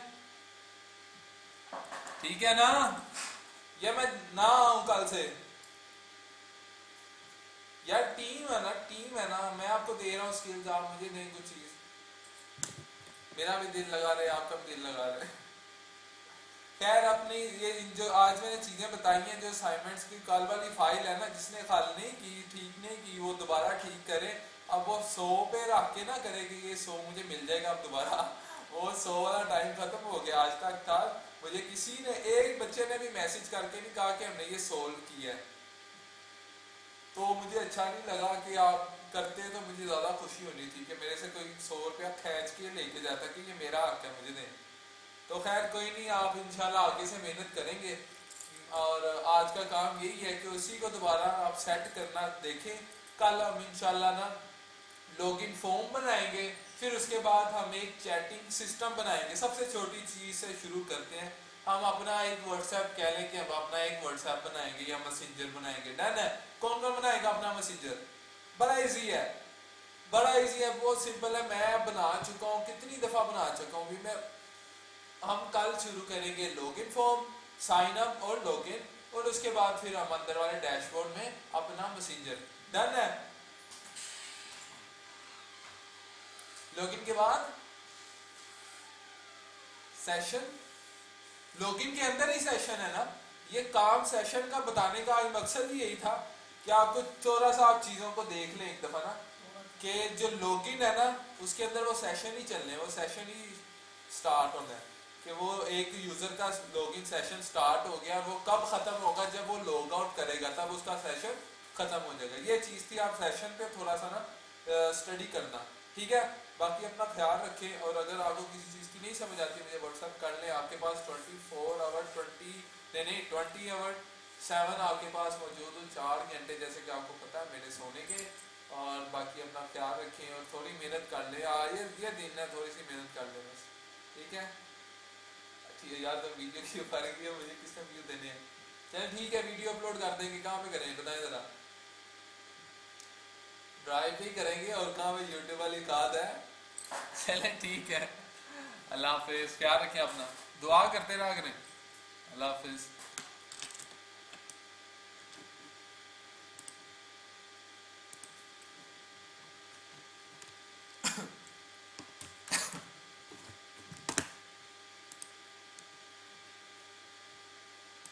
ठीक है ना, या मैं ना आऊँ कल से? यार टीम है ना, टीम है ना, मैं आपको दे रहा हूँ स्किल्स, आप मुझे दें कुछ चीज़, मेरा भी दिल लगा रहे, आपका भी दिल लगा रहे। खैर अपनी ये जो आज मैंने चीज़ें बताई हैं, जो असाइनमेंट्स की कल वाली फाइल है ना, जिसने हल नहीं की, ठीक नहीं की, वो दोबारा ठीक करे। अब वो 100 पे रख के ना करे कि ये 100 मुझे मिल जाएगा अब दोबारा, वो 100 वाला टाइम खत्म हो गया। आज तक था, मुझे किसी ने, एक बच्चे ने भी मैसेज करके नहीं कहा कि हमने ये सोल्व किया है, तो मुझे अच्छा नहीं लगा कि आप करते तो मुझे ज़्यादा खुशी होनी थी कि मेरे से कोई 100 रुपया खींच के लेके जाता कि ये मेरा हक है, मुझे दें। तो खैर कोई नहीं, आप इंशाल्लाह आगे से मेहनत करेंगे। और आज का काम यही है कि उसी को दोबारा आप सेट करना देखें। कल हम इंशाल्लाह ना लॉगिन फॉर्म बनाएंगे, फिर उसके बाद हम एक चैटिंग सिस्टम बनाएंगे। सबसे छोटी चीज़ से शुरू करते हैं, हम अपना एक व्हाट्सएप कह लें कि हम अपना एक व्हाट्सएप बनाएंगे या मैसेंजर बनाएंगे। डन है, कौन कौन बनाएगा अपना मैसेंजर? बड़ा इजी है, बड़ा इजी है, बहुत सिंपल है, मैं बना चुका हूँ, कितनी दफ़ा बना चुका हूँ भी मैं। हम कल शुरू करेंगे लॉगिन फॉर्म, साइन अप और लॉगिन, और उसके बाद फिर हम अंदर वाले डैशबोर्ड में अपना मैसेंजर। डन है। लॉगिन के बाद सेशन, लॉगिन के अंदर ही सेशन है ना, ये काम सेशन का बताने का मकसद ही यही था कि आपको थोड़ा सा आप चीजों को देख लें एक दफा ना, कि जो लॉगिन है ना उसके अंदर वो सेशन ही चलने हैं, वो सेशन ही स्टार्ट होना है, कि वो एक यूजर का लॉगिन सेशन स्टार्ट हो गया, वो कब खत्म होगा, जब वो लॉग आउट करेगा तब उसका सेशन खत्म हो जाएगा। ये चीज थी, आप सेशन पे थोड़ा सा ना स्टडी करना, ठीक है। बाकी अपना ख्याल रखें, और अगर आपको किसी चीज की नहीं समझ आती मुझे व्हाट्सअप कर लें, आपके पास 24 आवर 20 आवर 7 आपके पास मौजूद हो, 4 घंटे जैसे कि आपको पता है मेरे सोने के। और बाकी अपना ख्याल रखें और थोड़ी मेहनत कर ले, ये दिन है, थोड़ी सी मेहनत कर ले बस, ठीक है। ठीक है यार, तो वीडियो की फर्क है, मुझे किसने व्यू देने हैं। चलिए ठीक है, वीडियो अपलोड कर देंगे, कहाँ पे करेंगे बताएं जरा। ड्राइव ही करेंगे, और कहाँ पे यूट्यूब वाली खाद है। चले ठीक है, अल्लाह हाफिज, ख्याल रखें अपना, दुआ करते रहा करें। अल्लाह हाफिज।